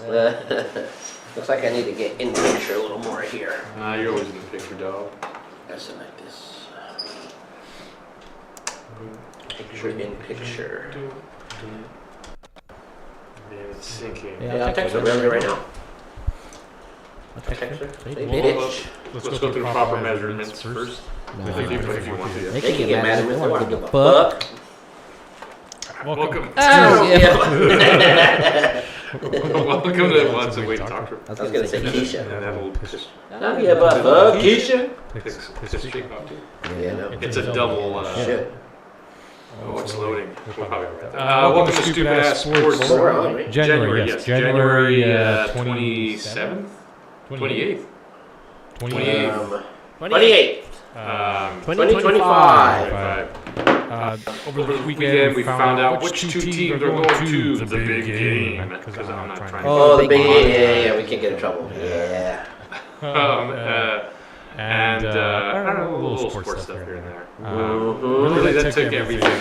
Looks like I need to get in picture a little more here. You're always in the picture, dog. That's it like this. Picture in picture. Yeah, it's sinking. Yeah, I'll text her right now. Okay. Text her. Hey, Well, bitch. let's go through the proper measurements first. If you want to. They can get mad at me if they want to give a fuck. Welcome. Oh, yeah. Welcome to Lots of Wait Talk. I was going to say Keisha. And that'll piss Don't give a fuck, Keisha. Jake off too. Yeah, no. It's a double. Shit. Oh, it's loading. We'll probably write that. Welcome to Stupid Ass Sports. January 27th? 28th? 28th. 2025. Over the weekend, we found out which two teams are going to the big game. Because I'm not trying to. Oh, the big game. Yeah, we can't get in trouble. Yeah. And I don't know, a little sports stuff here and there. Really, that took everything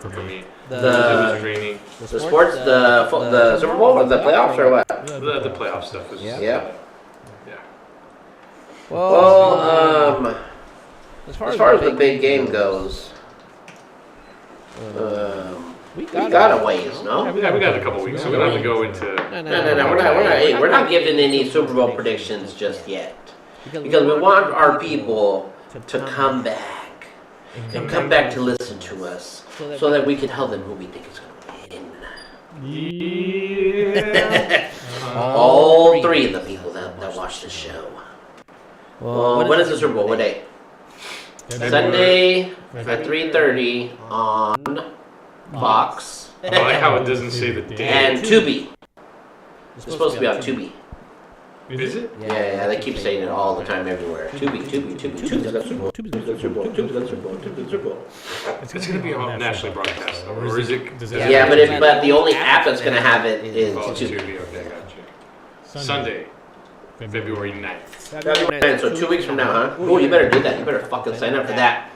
for me. It was draining. The sports, the Super Bowl, or the playoffs, or what? The playoff stuff was. Yeah. Well, Well, as far as the big game goes, we got a ways, no? Yeah, we got a couple weeks, so we don't have to go into. No, we're not giving any Super Bowl predictions just yet. Because we want our people to come back and come back to listen to us so that we can tell them who we think is going to win. Yeah. All three of the people that watch the show. Well, when is the Super Bowl? What day? Sunday at 3:30 on Fox. I like how it doesn't say the day. And Tubi. It's supposed to be on Tubi. Is it? Yeah, they keep saying it all the time everywhere. Tubi's got Super Bowl. Tubi's got Super Bowl. Tubi's got Super Bowl. Tubi's got Super Bowl. It's going to be on nationally broadcast, though, or is it? Yeah, but the only app that's going to have it is Tubi. Okay, gotcha. Sunday, February 9th. And so 2 weeks from now, huh? Oh, you better do that. You better fucking sign up for that.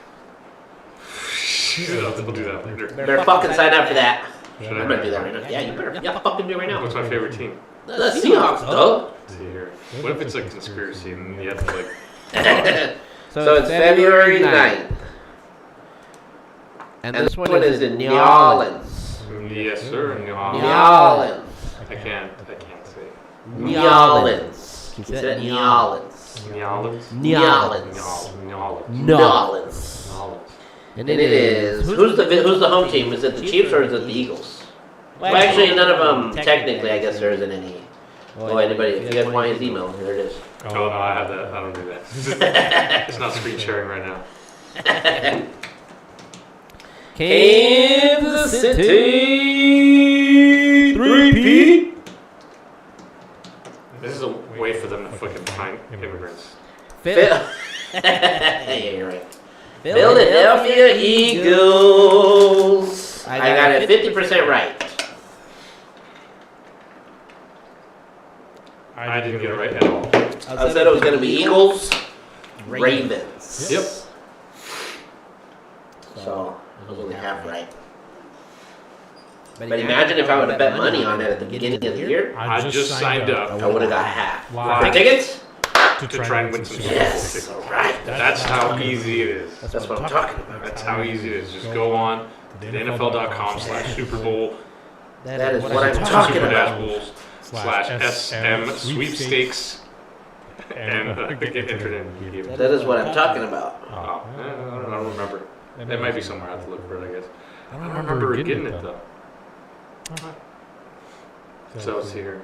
We'll do that later. Better fucking sign up for that. Should I'm gonna do that right now. Yeah, you better. Yeah, fucking do it right now. What's my favorite team? The Seahawks, though. Let's see here. What if it's a conspiracy and you have to like? So it's February 9th. And this one is in New Orleans. Yes, sir. New New Orleans. Orleans. I can't say. New Orleans. He said New Orleans. New Orleans. New Orleans. New Orleans. New Orleans. And it is. Who's the home team? Is it the Chiefs or is it the Eagles? Well, actually, none of them. Technically, I guess there isn't any. Oh, anybody? If you guys want his email, here it is. Oh no, I have that. I don't do that. It's not screen sharing right now. Kansas City 3P. This is a way for them to fucking find immigrants. Yeah, you're right. Philadelphia Eagles. I got it 50% right. I didn't get it right at all. I said it was going to be Eagles, Ravens. Yep. So, I was only half right. But imagine if I would have bet money on it at the beginning of the year. I just signed up. I would have got half. Why? For tickets? To try and win some Super Bowl Yes, tickets. alright. That's how easy it is. That's what I'm talking about. That's how easy it is. Just go on to NFL.com/Super Bowl. That is what I'm talking Super about. Bulls /SM sweepstakes and get entered in. That is what I'm talking about. Oh, I don't remember. It might be somewhere. I have to look for it, I guess. I don't remember getting it though. So it's here.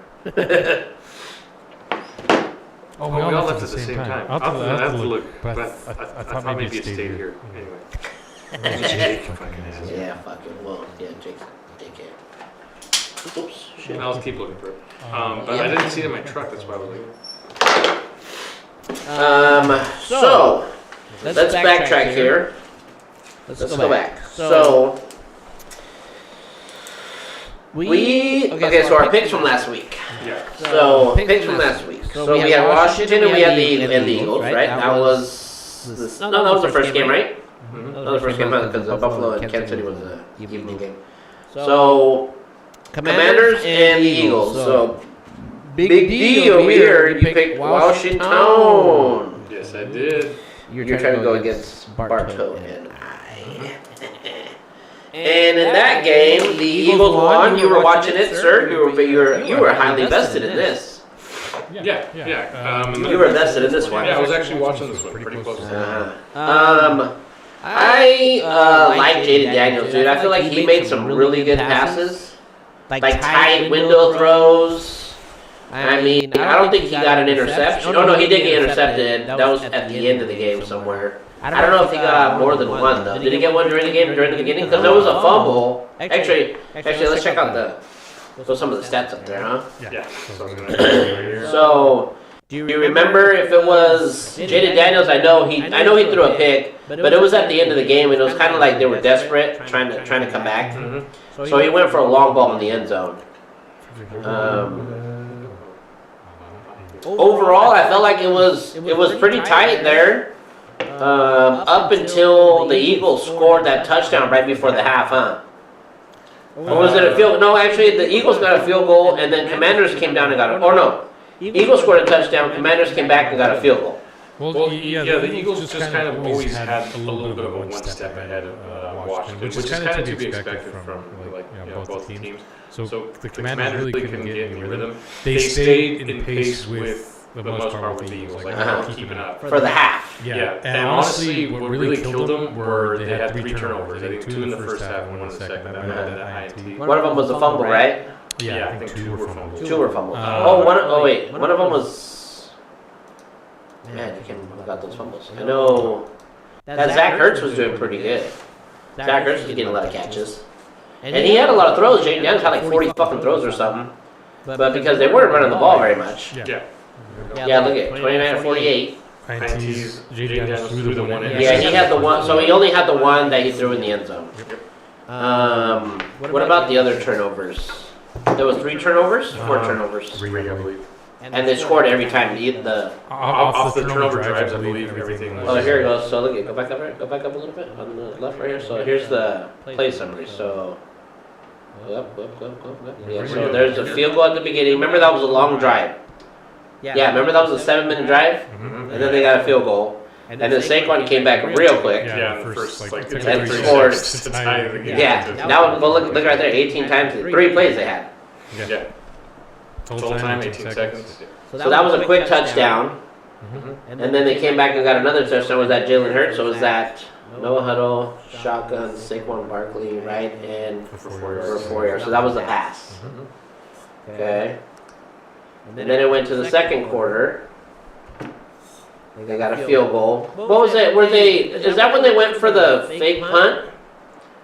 Oh, we all left at the same time. I'll have to look, but I thought maybe it stayed here. Anyway. Jake fucking has it. Yeah, fucking well, yeah, Jake care. Oops, shit. I'll keep looking for it. But I didn't see it in my truck. That's why I was looking. So let's backtrack here. Let's go back. So so our picks from last week. Yeah. So picks from last week. So we had Washington and we had the Eagles, right? That was that was the first game, right? Mm-hmm. That was the first game because Buffalo and Kansas City was the evening game. So Commanders and the Eagles. So big D over here. You picked Washington. Yes, I did. You're trying to go against Bartow and I. And in that game, the Eagles won. You were watching it, sir. You were highly vested in this. Yeah. You were vested in this one. Yeah, I was actually watching this one pretty close. I like Jaden Daniels, dude. I feel like he made some really good passes, like tight window throws. I mean, I don't think he got an interception. Oh no, he did get intercepted. That was at the end of the game somewhere. I don't know if he got more than one though. Did he get one during the game, during the beginning? Because there was a fumble. Actually, let's check out some of the stats up there, huh? Yeah. So, do you remember if it was Jaden Daniels? I know he threw a pick, but it was at the end of the game, and it was kind of like they were desperate, trying to come back. So he went for a long ball in the end zone. Overall, I felt like it was pretty tight there, up until the Eagles scored that touchdown right before the half, huh? Or was it a field? No, actually, the Eagles got a field goal, and then Commanders came down and got it. Or no, Eagles scored a touchdown. Commanders came back and got a field goal. Well, the Eagles just kind of always had a little bit of a one step ahead of Washington, which is kind of to be expected from both teams. So the Commanders really couldn't get any rhythm. They stayed in pace with the most part with the Eagles, like keeping up for the half. Yeah, and honestly, what really killed them were they had 3 turnovers. I think 2 in the first half and 1 in the second. That INT. One of them was a fumble, right? Yeah, I think 2 were fumbles. 2 were fumbles. Wait, one of them was. Man, I can't remember who got those fumbles. I know that Zach Ertz was doing pretty good. Zach Ertz was getting a lot of catches. And he had a lot of throws. Jaden Daniels had like 40 fucking throws or something. But because they weren't running the ball very much. Yeah, look at 29 or 48. INTs, Jaden Daniels threw the one in. Yeah, he had the one. So he only had the one that he threw in the end zone. What about the other turnovers? There was 3 turnovers? 4 turnovers. 3, I believe. And they scored every time. Off the turnover drives, I believe everything was. Oh, here it goes. So look, go back up a little bit on the left right here. So here's the play summary. So up. Yeah. So there's the field goal at the beginning. Remember that was a long drive. Yeah. Remember that was a 7-minute drive, and then they got a field goal. And then Saquon came back real quick. Yeah, the first like and scored. Yeah. Now look right there. 18 times, 3 plays they had. Yeah. Total time 18 seconds. So that was a quick touchdown. And then they came back and got another touchdown. Was that Jalen Hurts? So was that Noah Huddle, shotgun, Saquon Barkley, right, and for 4 yards. So that was the pass. Okay. And then it went to the second quarter. They got a field goal. What was it? Is that when they went for the fake punt?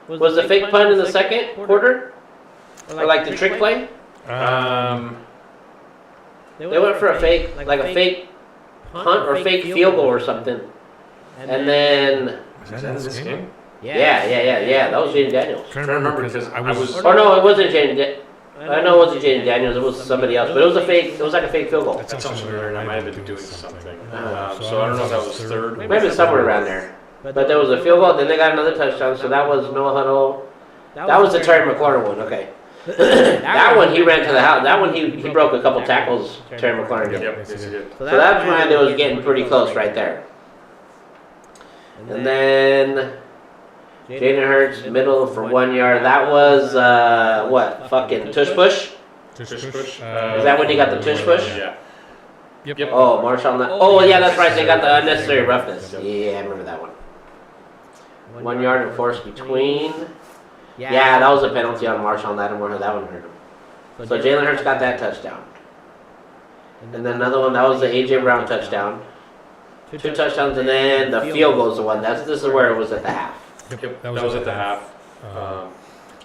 Was the fake punt in the second quarter? Or like the trick play? They went for a fake punt or fake field goal or something. And then... Was that in this game? Yeah. That was Jaden Daniels. I'm trying to remember because I was... Oh no, it wasn't Jaden. I know it wasn't Jaden Daniels. It was somebody else. But it was a fake. It was like a fake field goal. That sounds familiar. I might have been doing something. So I don't know if that was third. Maybe somewhere around there. But there was a field goal. Then they got another touchdown. So that was Noah Huddle. That was the Terry McLaurin one. Okay. That one he ran to the house. That one he broke a couple tackles. Terry McLaurin did. Yep, he did. So that's when it was getting pretty close right there. And then Jalen Hurts middle for 1 yard. That was what? Fucking tush push. Tush push. Is that when he got the tush push? Yeah. Yep. Oh, Marshawn. Oh yeah, that's right. They got the unnecessary roughness. Yeah, I remember that one. 1 yard and force between. Yeah, that was a penalty on Marshawn Lattimore. That one hurt him. So Jalen Hurts got that touchdown. And then another one, that was the A.J. Brown touchdown. 2 touchdowns, and then the field goal is the one. This is where it was at the half. Yep, that was at the half.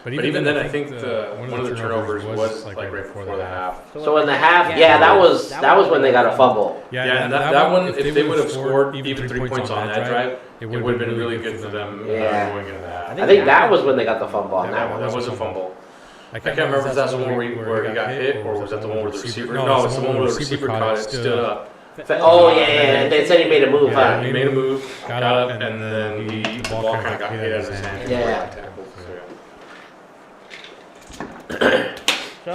But even then, I think one of the turnovers was like right before the half. So in the half, that was when they got a fumble. Yeah, and that one, if they would have scored even 3 points on that drive, it would have been really good for them going into the half. I think that was when they got the fumble on that one. That was a fumble. I can't remember if that's the one where he got hit, or was that the one where the receiver? No, it's the one where the receiver caught it, stood up. Oh yeah. They said he made a move. Yeah, he made a move, got up, and then the ball kind of got hit out of his hand. Yeah.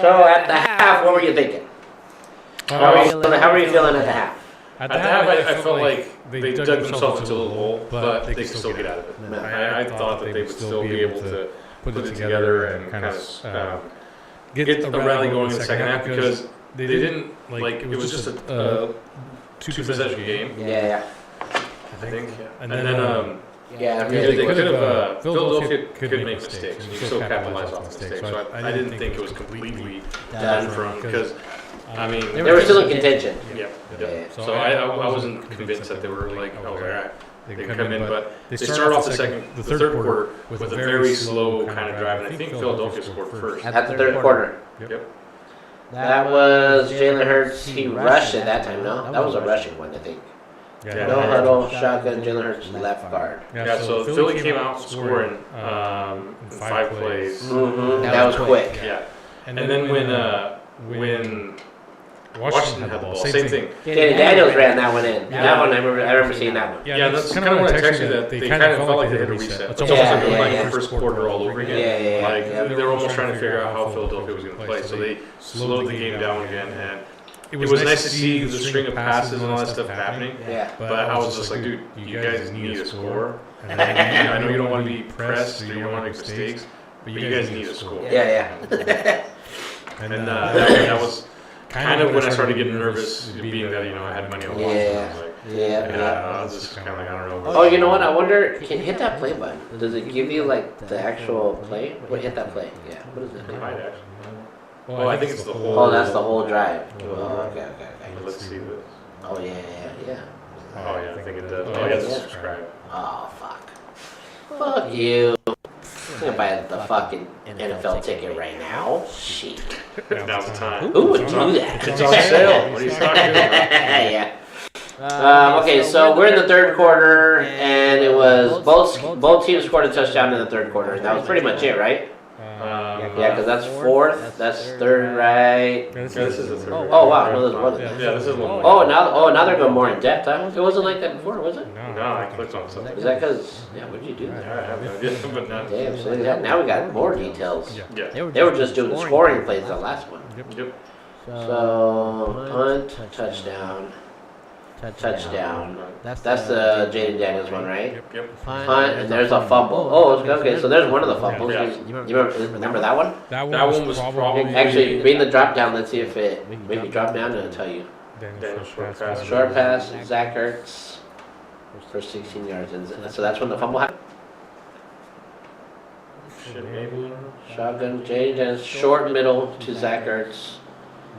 So at the half, what were you thinking? How were you feeling at the half? At the half, I felt like they dug themselves into a little hole, but they could still get out of it. I thought that they would still be able to put it together and kind of get the rally going in the second half because they didn't, like, it was just a two-possession game. Yeah. I think. And then, yeah, they could have, Philadelphia could make mistakes, and you still capitalize off mistakes. So I didn't think it was completely done from, because, I mean, they were still in contention. Yeah. So I wasn't convinced that they were like, oh, all right, they can come in, but they start off the third quarter with a very slow kind of drive, and I think Philadelphia scored first. At the third quarter. Yep. That was Jalen Hurts. He rushed it that time, no? That was a rushing one, I think. Yeah. No huddle, shotgun, Jalen Hurts left guard. Yeah, so Philly came out scoring in 5 plays. That was quick. Yeah. And then when Washington had the ball, same thing. Danny Daniels ran that one in. That one, I remember seeing that one. Yeah, that's kind of what I texted you, that they kind of felt like they had a reset. It's almost like the first quarter all over again. Like, they were almost trying to figure out how Philadelphia was going to play. So they slowed the game down again, and it was nice to see the string of passes and all that stuff happening. Yeah. But I was just like, dude, you guys need a score. I know you don't want to be pressed, or you don't want to make mistakes, but you guys need a score. Yeah. And that was kind of when I started getting nervous, being that, I had money on Washington. I was just kind of like, I don't know. Oh, you know what? I wonder, can you hit that play button? Does it give you, like, the actual play? Hit that play. Yeah. What is it? It might actually. Oh, I think it's the whole. Oh, that's the whole drive. Oh, okay. Let's see this. Oh, yeah. Oh, yeah, I think it does. Oh, yeah, subscribe. Oh, fuck. Fuck you. I'm gonna buy the fucking NFL ticket right now. Shit. Now's the time. Who would do that? It's on sale. What are you talking Yeah. about? Okay, so we're in the third quarter, and it was both teams scored a touchdown in the third quarter, and that was pretty much it, right? Yeah, because that's fourth, that's third, right? Yeah, this is the third. Oh wow, no, there's more than that. Yeah, this is a little more. Now they're going more in depth. Huh? It wasn't like that before, was it? No, I clicked on something. Is that because? Yeah, what did you do there? I have no idea, but not. Damn, so now we got more details. Yeah. They were just doing scoring plays the last one. Yep. So punt, touchdown. That's the Jaden Daniels one, right? Yep. Punt, and there's a fumble. Oh, okay, so there's one of the fumbles. Yeah. You remember that one? That one was probably. Actually, bring the drop down. Let's see if it maybe drop down and it'll tell you. Short pass, Zach Ertz for 16 yards, and so that's when the fumble happened. Shotgun, Jaden Daniels, short middle to Zach Ertz,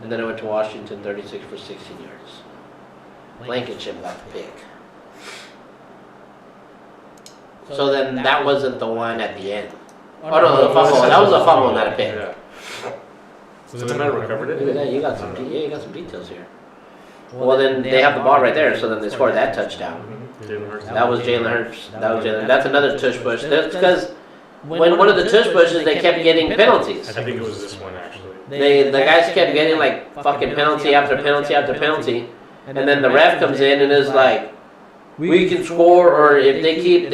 and then it went to Washington, 36 for 16 yards. Blankenship got the pick. So then that wasn't the one at the end. Oh no, the fumble. That was a fumble, not a pick. Yeah. So the man recovered it. Look at that. You got some details here. Well, then they have the ball right there, so then they scored that touchdown. That was Jalen Hurts. That's another tush push. That's because when one of the tush pushes, they kept getting penalties. I think it was this one actually. The guys kept getting like fucking penalty after penalty after penalty. And then the ref comes in and is like, we can score, or if they keep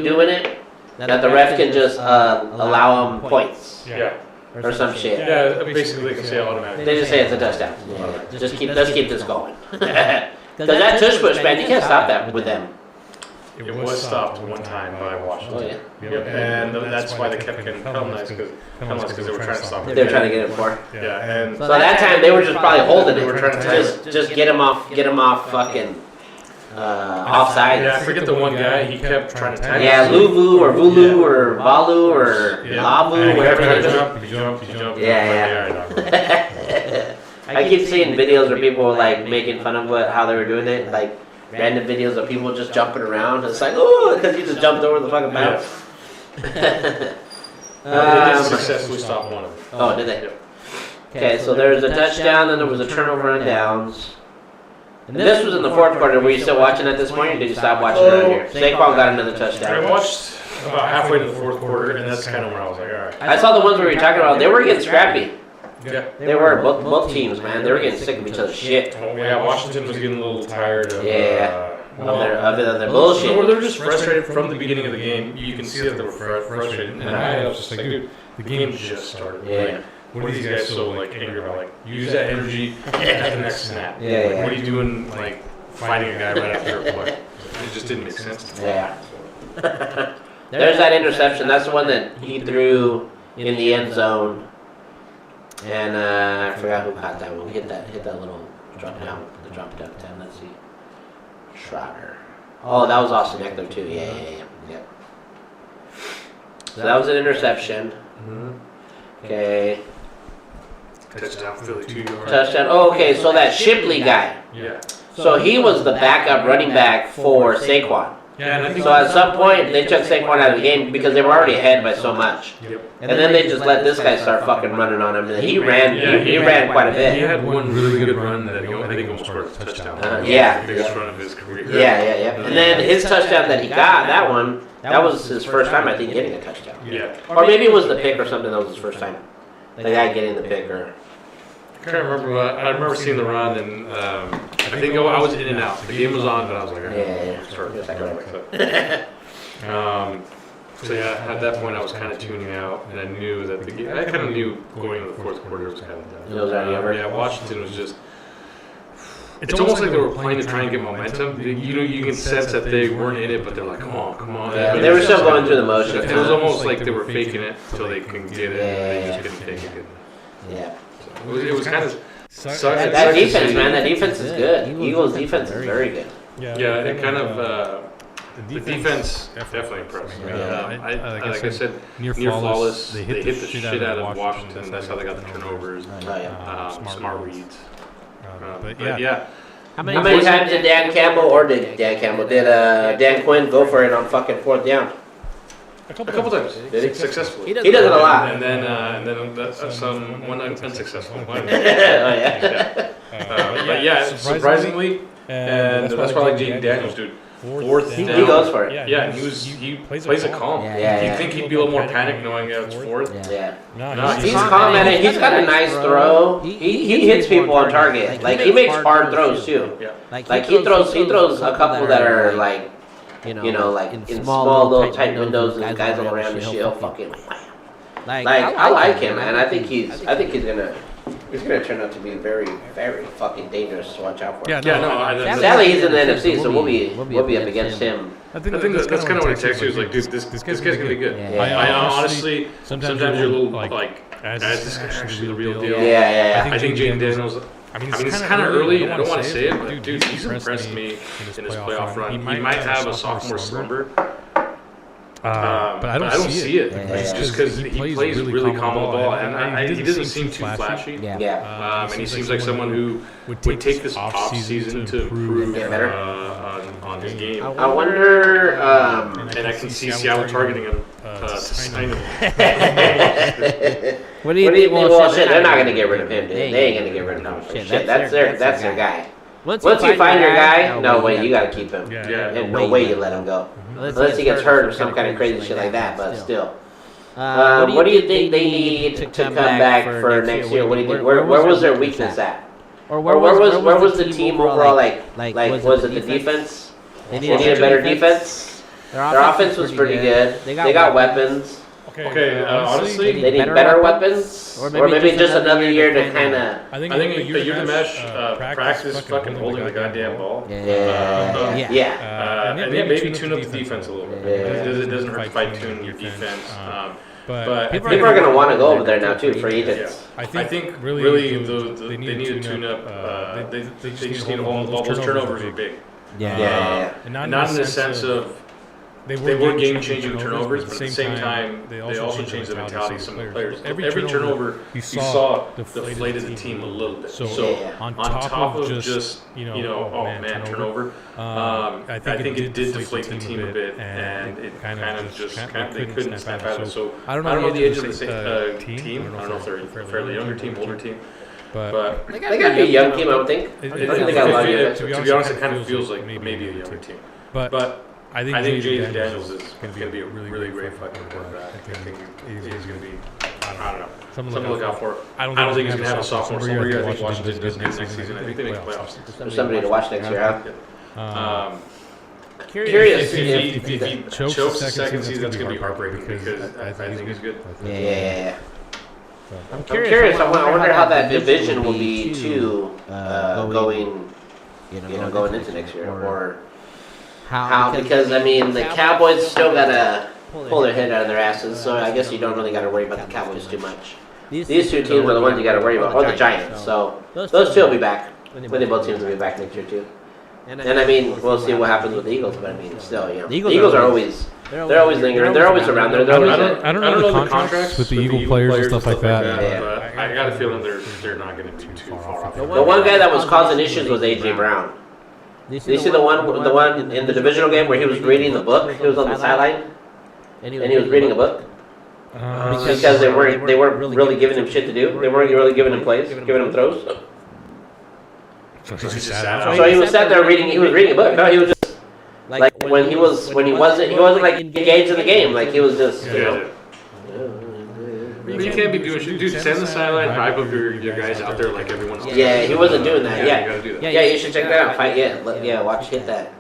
doing it, that the ref can just allow them points. Yeah. Or some shit. Yeah, basically they can say automatically. They just say it's a touchdown. Yeah. Let's keep this going. Because that tush push, man, you can't stop that with them. It was stopped one time by Washington. Oh yeah. Yep. And that's why they kept getting penalized because they were trying to stop it. They were trying to get it for. Yeah, and So that time they were just probably holding it. They were trying to just get him off fucking offside. Yeah, I forget the one guy. He kept trying to tag. Yeah, Luvu or Vulu or Valu or Lavu, whatever it is. He jumped. Yeah. I keep seeing videos where people like making fun of how they were doing it, like random videos of people just jumping around. It's like, oh, because he just jumped over the fucking bounce. They did successfully stop one of them. Oh, did they? Yep. Okay, so there was a touchdown, then there was a turnover on downs. And this was in the fourth quarter. Were you still watching it this morning, or did you stop watching it around here? Saquon got another touchdown. I watched about halfway to the fourth quarter, and that's kind of where I was like, all right. I saw the ones where you were talking about. They were getting scrappy. Yeah. They were, both teams, man. They were getting sick of each other's shit. Oh, yeah, Washington was getting a little tired of Of their bullshit. Or they were just frustrated from the beginning of the game. You can see that they were frustrated. And I was just like, dude, the game just started. Yeah. what are these guys so like angry about? Like, use that energy at the next snap. Yeah, Like, yeah. what are you doing, like, fighting a guy right after a play? It just didn't make sense to me. Yeah. There's that interception. That's the one that he threw in the end zone. And I forgot who caught that one. Hit that little drop down, the drop down 10. Let's see. Schroeder. Oh, that was Austin Eckler too. Yeah. So that was an interception. Okay. Touchdown, Philly, 2 yards. Touchdown. Oh, okay. So that Shipley guy. Yeah. So he was the backup running back for Saquon. Yeah, and I think So at some point they took Saquon out of the game because they were already ahead by so much. Yep. And then they just let this guy start fucking running on him. And he ran quite a He bit. had one really good run that I think almost scored a touchdown. Yeah. The biggest run of his career. Yeah. And then his touchdown that he got, that was his first time, I think, getting a touchdown. Yeah. Or maybe it was the pick or something that was his first time. The guy getting the pick or... I can't remember. I remember seeing the run, and I think I was in and out. The game was on, but I was like, So yeah, at that point I was kind of tuning out, and I knew that the game. I kind of knew going into the fourth quarter was kind of done. It was already over. Yeah, Washington was just. It's almost like they were playing to try and get momentum. You can sense that they weren't in it, but they're like, come on. Yeah, they were still going through the motions. It was almost like they were faking it until they couldn't get it, and they just couldn't take it. Yeah. It was kind of. That defense, man, that defense is good. Eagles' defense is very good. Yeah, it kind of. The defense definitely impressed me. Like I said, near flawless. They hit the shit out of Washington. That's how they got the turnovers. Smart reads. But yeah. How many times did Dan Quinn go for it on fucking fourth down? A couple times. Did he? Successfully. He does it a lot. And then some one unsuccessful. But yeah, surprisingly, and that's why I like Jaden Daniels, dude. Fourth He down. goes for it. Yeah, and he plays it calm. Yeah. You'd think he'd be a little more panicked knowing it's fourth. Yeah. No, He's calm at it. He's got a nice throw. He hits people on target. Like he makes hard throws too. Yeah. Like he throws a couple that are like like in small little tight windows and guys all around the shit. He'll fucking wham. Like I like him, man. I think he's gonna turn out to be very, very fucking dangerous to watch out for. Sadly, he's in the NFC, so we'll be up against him. I think that's kind of what I text you. Is like, dude, this guy's gonna be good. I honestly, sometimes you're a little like, as this guy actually the real deal? Yeah. I think Jaden Daniels. I mean, it's kind of early. I don't want to say it, but dude, he's impressed me in his playoff run. He might have a sophomore slumber. But I don't see it. It's just because he plays really calm on the ball, and he doesn't seem too flashy. And he seems like someone who would take this off season to improve on his game. I wonder. And I can see Seattle targeting him to sign him. What do you think? Well, shit, they're not gonna get rid of him. They ain't gonna get rid of him. Shit, that's their guy. Once you find your guy, no way, you gotta keep him. And no way you let him go. Unless he gets hurt or some kind of crazy shit like that, but still. What do you think they need to come back for next year? What do you think? Where was their weakness at? Or where was the team overall like was it the defense? They needed a better defense. Their offense was pretty good. They got weapons. Okay, honestly, they need better weapons, or maybe just another year to kind of. I think a year to mesh, practice fucking holding the goddamn ball. Yeah. And maybe tune up the defense a little bit. It doesn't hurt to fine tune your defense. But people are going to want to go over there now too for agents. I think really they need to tune up. They just need to hold the ball. Those turnovers are big. Yeah. And not in the sense of. They were game-changing turnovers, but at the same time, they also changed the mentality of some of the players. Every turnover you saw deflated the team a little bit. So on top of just turnover, I think it did deflate the team a bit, and it kind of they couldn't snap out of it. So I don't know the edge of the team. I don't know if they're a fairly younger team, older team. But they got to be a young team, I would think. To be honest, it kind of feels like maybe a younger team. But I think Jaden Daniels is going to be a really great fucking quarterback. I think he's going to be, I don't know, something to look out for. I don't think he's going to have a sophomore year. I think Washington does good next season. I think they make playoffs. There's somebody to watch next year, huh? Curious if he chokes the second season, that's going to be heartbreaking because I think he's good. Yeah. I'm curious. I wonder how that division will be too, going into next year, or how because I mean the Cowboys still gotta pull their head out of their asses, so I guess you don't really gotta worry about the Cowboys too much. These two teams are the ones you gotta worry about, or the Giants. So those two will be back. Winning both teams will be back next year too. And I mean, we'll see what happens with the Eagles, but I mean, still, the Eagles are always. They're always lingering. They're always around there. I don't know the contracts with the Eagle players and stuff like that. But I got a feeling they're not going to be too far off. The one guy that was causing issues was A.J. Brown. Did you see the one in the divisional game where he was reading the book? He was on the sideline, and he was reading a book because they weren't really giving him shit to do. They weren't really giving him plays, giving him throws. So he was sat there reading. He was reading a book. No, he was just. Like when he wasn't like engaged in the game. Like he was just, But you can't be doing shit. Dude, stand on the sideline, hype up your guys out there like everyone else. Yeah, he wasn't doing that. Yeah, you gotta do that. Yeah, you should check that out. Watch hit that.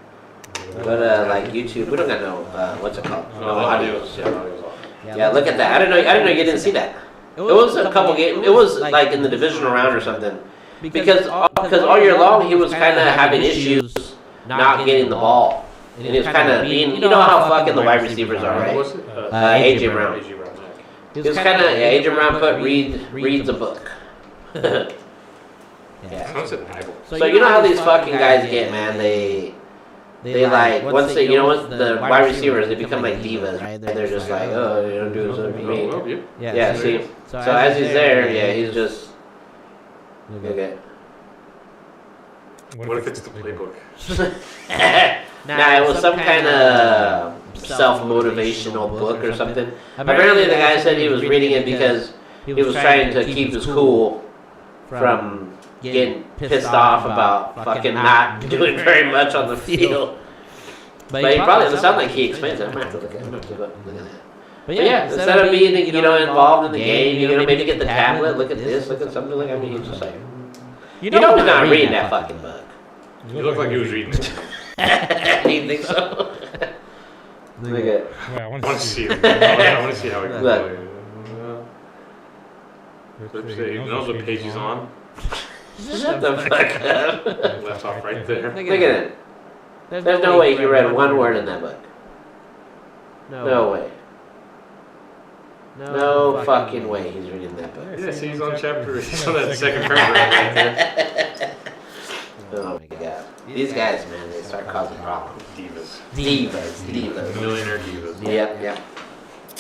Go to like YouTube. We don't got no what's it called? No audios. Yeah, look at that. I didn't know you didn't see that. It was a couple games. It was like in the divisional round or something. Because all year long he was kind of having issues not getting the ball. And he was kind of being, you know how fucking the wide receivers are, right? A.J. Brown. He was kind of, A.J. Brown reads a book. Yeah. So you know how these fucking guys get, man? They like, once they, once the wide receivers, they become like divas, right? They're just like, oh, you don't do something for me. Yeah, see? So as he's there, he's just, okay. What if it's the playbook? Nah, it was some kind of self-motivational book or something. Apparently the guy said he was reading it because he was trying to keep his cool from getting pissed off about fucking not doing very much on the field. But he probably doesn't sound like he explains it. But yeah, instead of being, involved in the game, maybe get the tablet, look at this, look at something like, he's just like, he's not reading that fucking book. You look like he was reading it. Do you think so? Look at. I want to see it. I want to see how it Look. You know the page he's on? Shut the fuck up. Left off right there. Look at it. There's no way he read one word in that book. No way. No fucking way he's reading that book. Yeah, see, he's on that second paragraph right there. Oh my god. These guys, man, they start causing problems. Divas. Millionaire divas. Yep.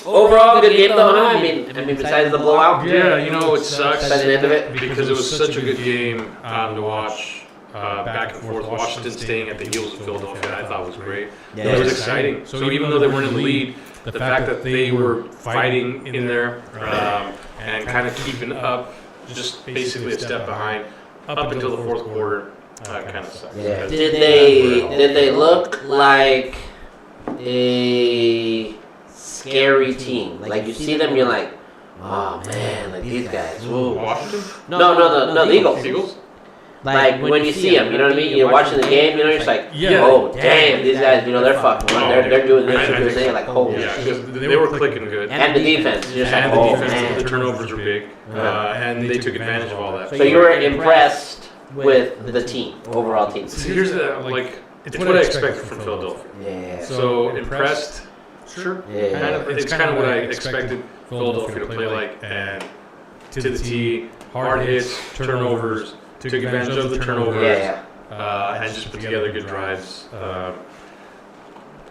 Overall, good game though, huh? I mean, besides the blowout. Yeah, it sucks. By the end of it. Because it was such a good game to watch. Back and forth. Washington staying at the heels of Philadelphia, I thought was great. Yeah, it was exciting. So even though they weren't in the lead, the fact that they were fighting in there and kind of keeping up, just basically a step behind, up until the fourth quarter, kind of sucked. Yeah. Did they look like a scary team? Like you see them, you're like, oh man, like these guys. Whoa. Washington? No, the Eagles. Eagles? Like when you see them, you know what I mean? You're watching the game, you're just like, oh damn, these guys, they're fucking, they're doing this, they're doing that, like holy shit. shit. They were clicking good. And the defense, you're just like, oh man. The turnovers were big, and they took advantage of all that. So you were impressed with the team, overall team. So here's it's what I expected from Philadelphia. Yeah. So impressed, sure. Yeah. It's kind of what I expected Philadelphia to play like, and to the T, hard hits, turnovers. Took advantage of the turnovers, and just put together good drives.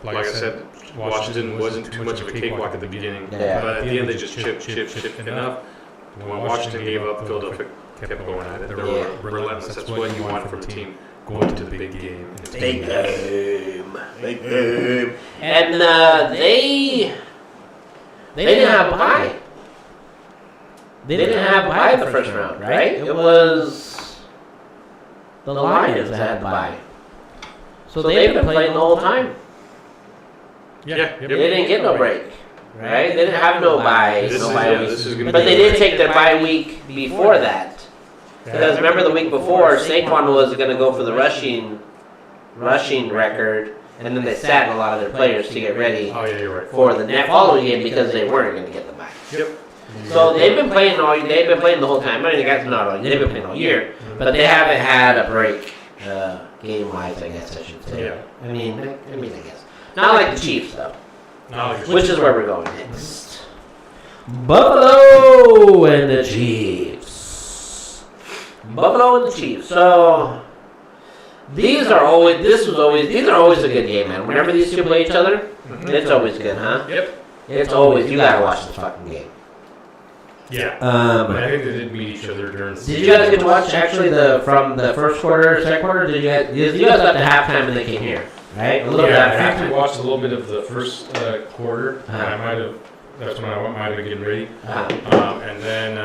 Like I said, Washington wasn't too much of a cakewalk at the beginning, but at the end they just chipped enough. When Washington gave up, Philadelphia kept going at it. They were relentless. That's what you want from a team going to the big game. Big game. And they didn't have a bye. They didn't have a bye the first round, right? It was the Lions that had the bye. So they've been playing the whole time. Yeah. They didn't get no break, right? They didn't have no bye, week. But they did take their bye week before that. Because remember the week before, Saquon was going to go for the rushing record, and then they sat a lot of their players to get ready you're right. for the following game because they weren't going to get the bye. Yep. So they've been playing the whole time. I mean, they've been playing all year, but they haven't had a break game-wise, I guess I should say. Yeah. I mean, I guess not like the Chiefs though, which is where we're going next. Buffalo and the Chiefs. Buffalo and the Chiefs. So these are always a good game, man. Whenever these two play each other, it's always good, huh? Yep. It's always, you gotta watch this fucking game. Yeah. I think they did meet each other during the season. Did you guys get to watch actually from the first quarter, second quarter? You guys left at halftime and they came here, right? A little bit after I think halftime. we watched a little bit of the first quarter. That's when I might have been getting ready. And then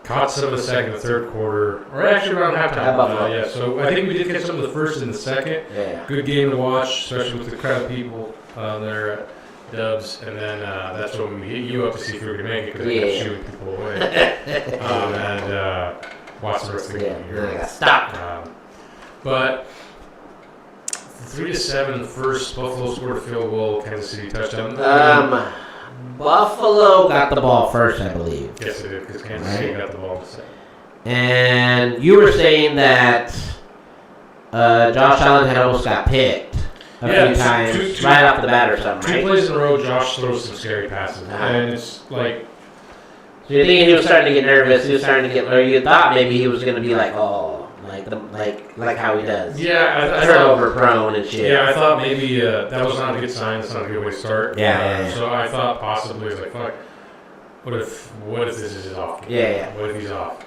caught some of the second and third quarter, or actually around halftime. So I think we did get some of the first and the second. Yeah. Good game to watch, especially with the crowd of people there at Dubs. And then that's when we hit you up to see if we were going to make it because they kept shooting people away. And watch the rest of the game here. Then I got stopped. But 3-7 in the first, Buffalo scored a field goal, Kansas City touchdown. Buffalo got the ball first, I believe. Yes, it did, because Kansas City got the ball. And you were saying that Josh Allen had almost got picked a few times right off the bat or something, right? 2 plays in a row, Josh throws some scary passes. And it's like... So you're thinking he was starting to get nervous, or you thought maybe he was going to be like, like how he does. Yeah, I turnover prone and shit. Yeah, I thought maybe that was not a good sign. That's not a good way to start. Yeah. So I thought possibly it was like, fuck, what if this is off? Yeah. What if he's off?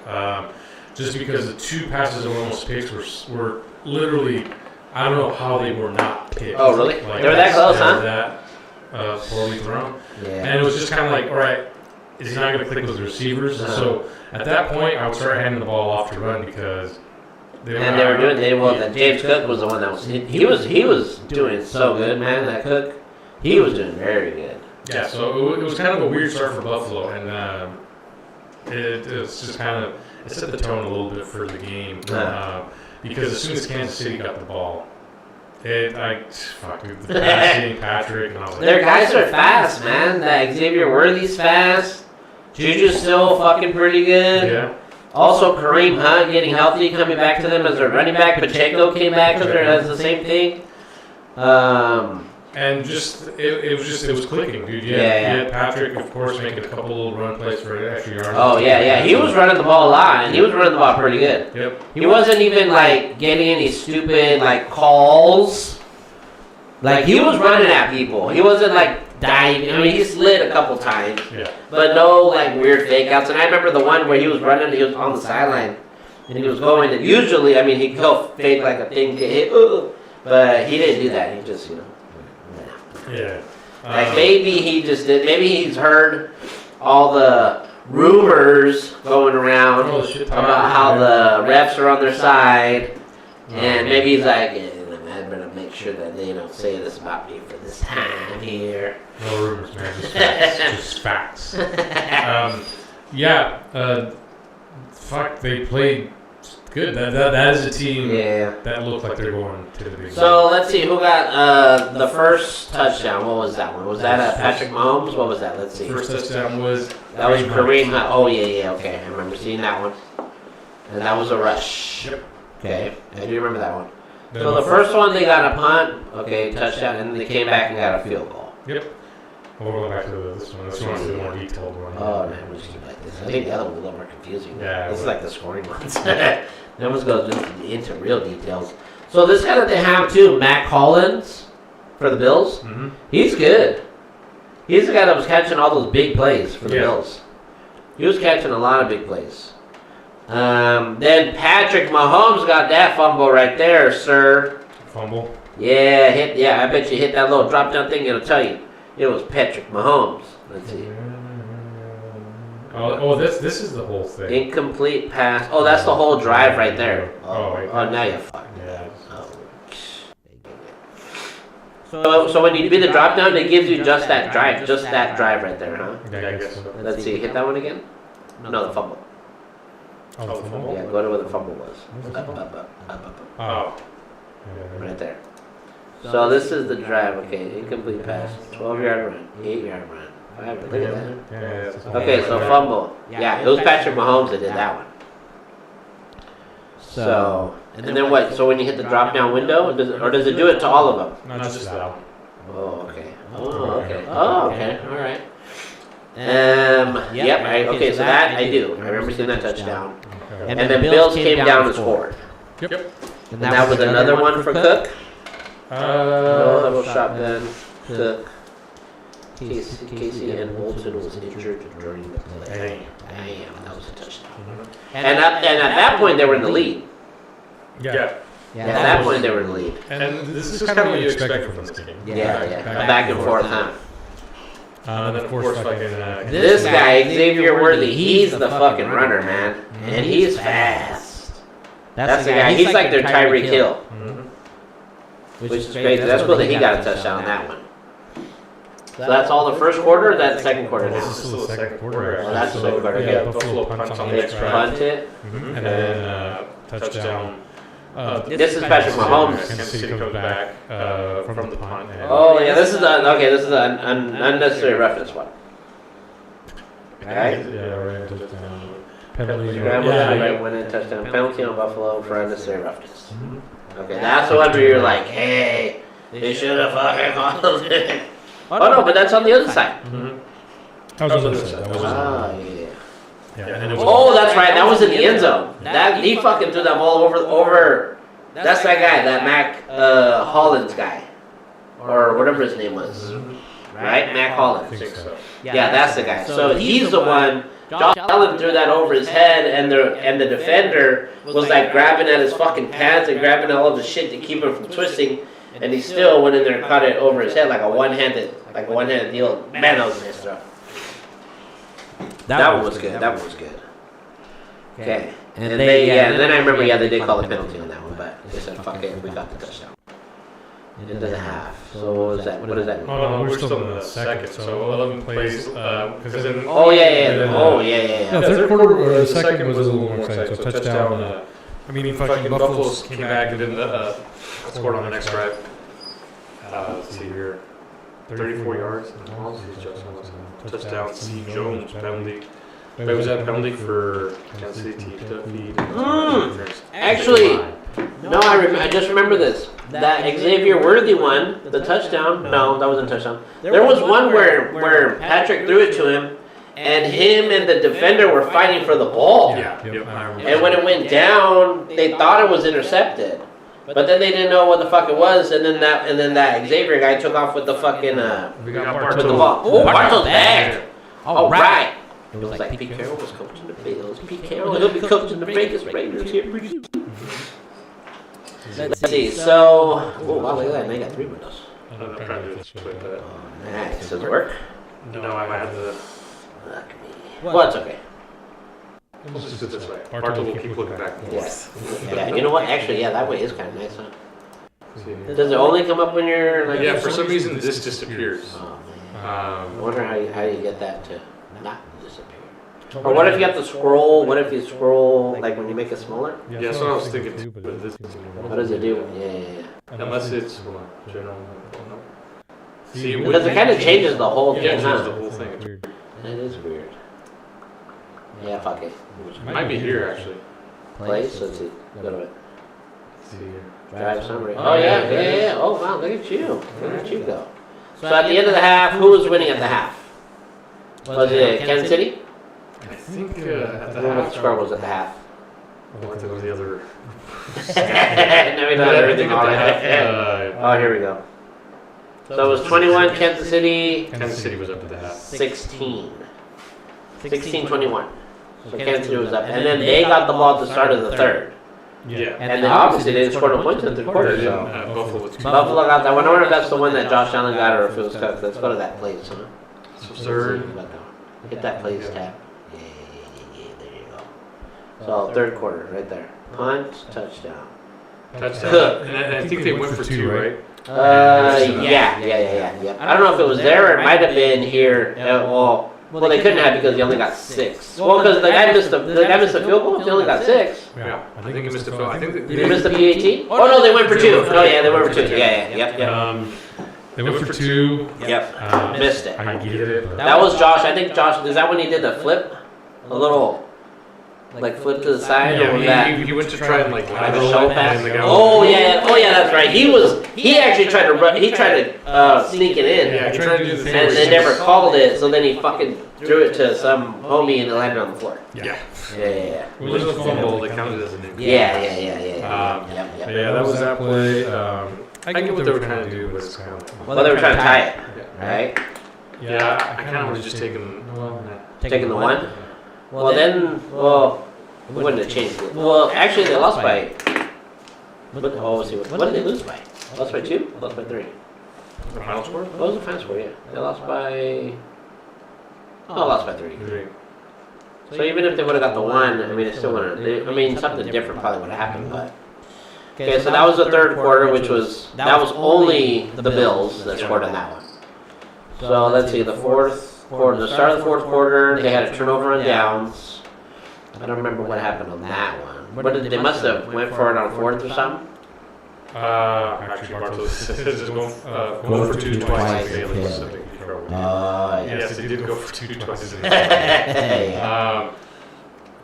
Just because the 2 passes that were almost picks were literally, I don't know how they were not picked. Oh, really? Like, they were that close, huh? That poorly thrown. Yeah. And it was just kind of like, all right, is he not going to click with the receivers? So at that point, I would start handing the ball off to run because. James Cook was the one that was he was doing so good, man. That Cook, he was doing very good. Yeah, so it was kind of a weird start for Buffalo, and it's just kind of it set the tone a little bit for the game because as soon as Kansas City got the ball, the passing Patrick and all that. Their guys are fast, man. That Xavier Worthy's fast. Juju's still fucking pretty good. Yeah. Also, Kareem Hunt getting healthy, coming back to them as their running back. Pacheco came back as the same thing. And it was clicking, dude. You had Patrick, of course, making a couple little run plays for extra yards. Oh, yeah. He was running the ball a lot, and he was running the ball pretty good. Yep. He wasn't even, getting any stupid, calls. He was running at people. He wasn't, diving. I mean, he slid a couple times. Yeah. But no, weird fake outs. And I remember the one where he was running, he was on the sideline. And he was going, and usually, he'd go fake a thing to hit. But he didn't do that. He just, Yeah. maybe he just did. Maybe he's heard all the rumors going around about how the refs are on their side. And maybe he's like, I better make sure that they don't say this about me for this time here. No rumors, man. Just facts. They played good. That is a team that looked like they're going to the big game. So let's see who got the first touchdown. What was that one? Was that Patrick Mahomes? What was that? Let's see. First touchdown was Kareem Hunt. Oh yeah. Okay, I remember seeing that one. And that was a rush. Yep. Okay, I do remember that one. So the first one they got a punt. Okay, touchdown, and then they came back and got a field goal. Yep. We'll go back to this one. This one's the more detailed one. Oh man, we just keep like this. I think the other one was a little more confusing. Yeah. This is like the scoring ones. That one goes into real details. So this guy that they have too, Matt Collins, for the Bills. Mm-hmm. He's good. He's the guy that was catching all those big plays for the Bills. He was catching a lot of big plays. Then Patrick Mahomes got that fumble right there, sir. Fumble? Yeah, I bet you hit that little drop down thing, it'll tell you. It was Patrick Mahomes. Let's see. This is the whole thing. Incomplete pass. Oh, that's the whole drive right there. Oh, now you're fucked. Yeah. So when you do the drop down, it gives you just that drive right there, huh? Yeah, I guess so. Let's see, hit that one again? No, the fumble. Oh, the fumble? Yeah, go to where the fumble was. Up. Oh. Right there. So this is the drive, okay. Incomplete pass, 12-yard run, 8-yard run, Look at that. Yeah. Okay, so fumble. Yeah, it was Patrick Mahomes that did that one. So, and then what? So when you hit the drop down window, does it do it to all of them? Not just that one. Oh, okay. All right. Okay, so that I do. I remember seeing that touchdown. And then Bills came down and scored. Yep. And that was another one for Cook. Double shotgun. Cook. Casey and Bolton was injured during the play. Damn, that was a touchdown. And at that point, they were in the lead. Yeah. At that point, they were in the lead. And this is kind of what you expect from this game. Yeah. Back and forth, huh? And then, of course, fucking... This guy, Xavier Worthy, he's the fucking runner, man. And he's fast. That's the guy. He's like their Tyreek Hill. Which is crazy. That's cool that he got a touchdown on that one. So that's all the first quarter, or that's second quarter now? This is still the second quarter. Oh, that's the second quarter. Yeah, Buffalo punts on the They next drive. punt it. And then touchdown. This is Patrick Mahomes. Kansas City comes back from the punt. Oh yeah, this is the unnecessary roughness one. Right? Yeah, right. Touchdown. Penalty. Right, winning touchdown penalty on Buffalo for unnecessary roughness. Okay, that's the one where you're like, hey, they should have fucking called it. Oh no, but that's on the other side. That was on the other side. Ah, yeah. Yeah. Oh, that's right. That was in the end zone. That he fucking threw that ball over. That's that guy, that Mac Hollins guy, or whatever his name was, right? Mac I Hollins. think so. Yeah, that's the guy. So he's the one. Josh Allen threw that over his head, and the defender was like grabbing at his fucking pads and grabbing all of the shit to keep him from twisting, and he still went in there and caught it over his head like a one-handed deal. Man, that was a nice throw. That one was good. That one was good. Okay. And then I remember, they did call a penalty on that one, but they said, fuck it, we got the touchdown. Into the half. So what was that? What is that? Oh, no, we're still in the second. So 11 plays. Because then. Oh, yeah. No, third quarter or the second was a little more exciting. So touchdown. I mean, fucking Buffalo came back and then scored on the next drive. Let's see here. 34 yards. Touchdown. C. Jones penalty. Wait, was that a penalty for Kansas City to feed? Actually, no, I just remember this. That Xavier Worthy one, the touchdown. No, that wasn't a touchdown. There was one where Patrick threw it to him, and him and the defender were fighting for the ball. Yeah. And when it went down, they thought it was intercepted, but then they didn't know what the fuck it was. And then that Xavier guy took off with the fucking We got with the ball. Oh, Bartol's back. All right. It was like Pete Carroll was coaching the Bills. Pete Carroll, he'll be coaching the Vegas Raiders here pretty soon. Let's see. So, oh wow, look at that. They got 3 windows. I'm trying to do this quick, but Nice. Does it work? no, I might have to. Fuck me. Well, it's okay. Let's just do it this way. Bartle will keep looking back and forth. Yeah. You know what? Actually, yeah, that way is kind of nice, huh? See. Does it only come up when you're like? Yeah, for some reason this disappears. Oh man. I wonder how you get that to not disappear. Or Or what if you have to scroll? What if you scroll like when you make it smaller? Yeah, that's what I was thinking too, but this What does it do? Yeah. unless it's general. See, Because it kind of changes the whole Yeah, thing, it changes the huh? whole thing. Weird. That is weird. Yeah, fuck it. It might be here actually. Place. Let's see. Go to it. Let's see here. Drive summary. Oh yeah. Oh wow, look at you. Look at you go. So at the end of the half, who was winning at the half? Was it Kansas City? I think at the What half. score was at the half? I want to go the other. Now we got everything all right. Oh, here we go. So it was 21 Kansas City, Kansas City was up to the half. 16. 16-21. So Kansas City was up. And then they got the ball at the start of the third. Yeah. And then obviously they didn't score no points in the third quarter. Then, So Buffalo was 2. Buffalo got that one. I wonder if that's the one that Josh Allen got or if it was Cook. Let's go to that place, huh? So third. Hit that place tab. Yeah, there you go. So third quarter, right there. Punt, touchdown. Touchdown. Cook. And I think they went for 2, right? Yeah. I don't know if it was there or it might have been here. Well, they couldn't have because they only got 6. Well, because the guy missed a field goal. They only got 6. Yeah. I think it missed a field. I think Did he miss the PAT? Oh no, they went for 2. Oh yeah, they went for 2. Yeah. They went for 2. Yep. Missed it. I get it. But That was Josh. I think Josh. Is that when he did the flip? A little. Like flip to the side, or was that? He went to try and like Like a show pass? and the guy Oh yeah, that's right. He actually tried to run. He tried to sneak it in, Yeah, he tried to do the thing. and where they he never just- called it. So then he fucking threw it to some homie and it landed on the floor. Yeah. Yeah. It was a fumble that counted as an injury. Yeah. Yep. Yeah, that was that play. I get what they were trying to do, but it's kind of. Well, they were trying to tie it, right? Yeah, I kind of would have just taken. Taking the one. Well, it wouldn't have changed it. Well, actually, they lost by. What did they lose by? Lost by 2? Lost by 3? The final score? What was the final score? Yeah, they lost by. Lost by 3. So even if they would have got the 1, I mean, it still wouldn't. I mean, something different probably would have happened, but. Okay, so that was the third quarter, which was only the Bills that scored on that one. So let's see, the fourth quarter, the start of the fourth quarter, they had a turnover on downs. I don't remember what happened on that one. They must have went for it on 4th or something. Actually, Bartos says it's going for 2 twice. Yes, they did go for 2 twice.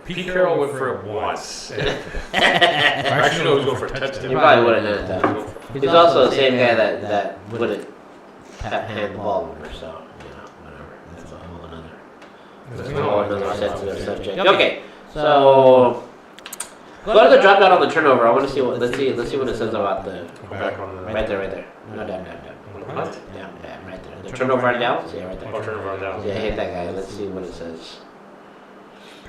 Pete Carroll went for it once. Actually, no, he was going for a touchdown. He probably would have done it though. He's also the same guy that wouldn't hand the ball over, so, whatever. That's a whole another sensitive subject. Okay, so go to the drop down on the turnover. I want to see what let's see what it says about the right there. No, down. What? Down, right there. The turnover on downs? Yeah, right there. Oh, turnover on downs. Yeah, hit that guy. Let's see what it says.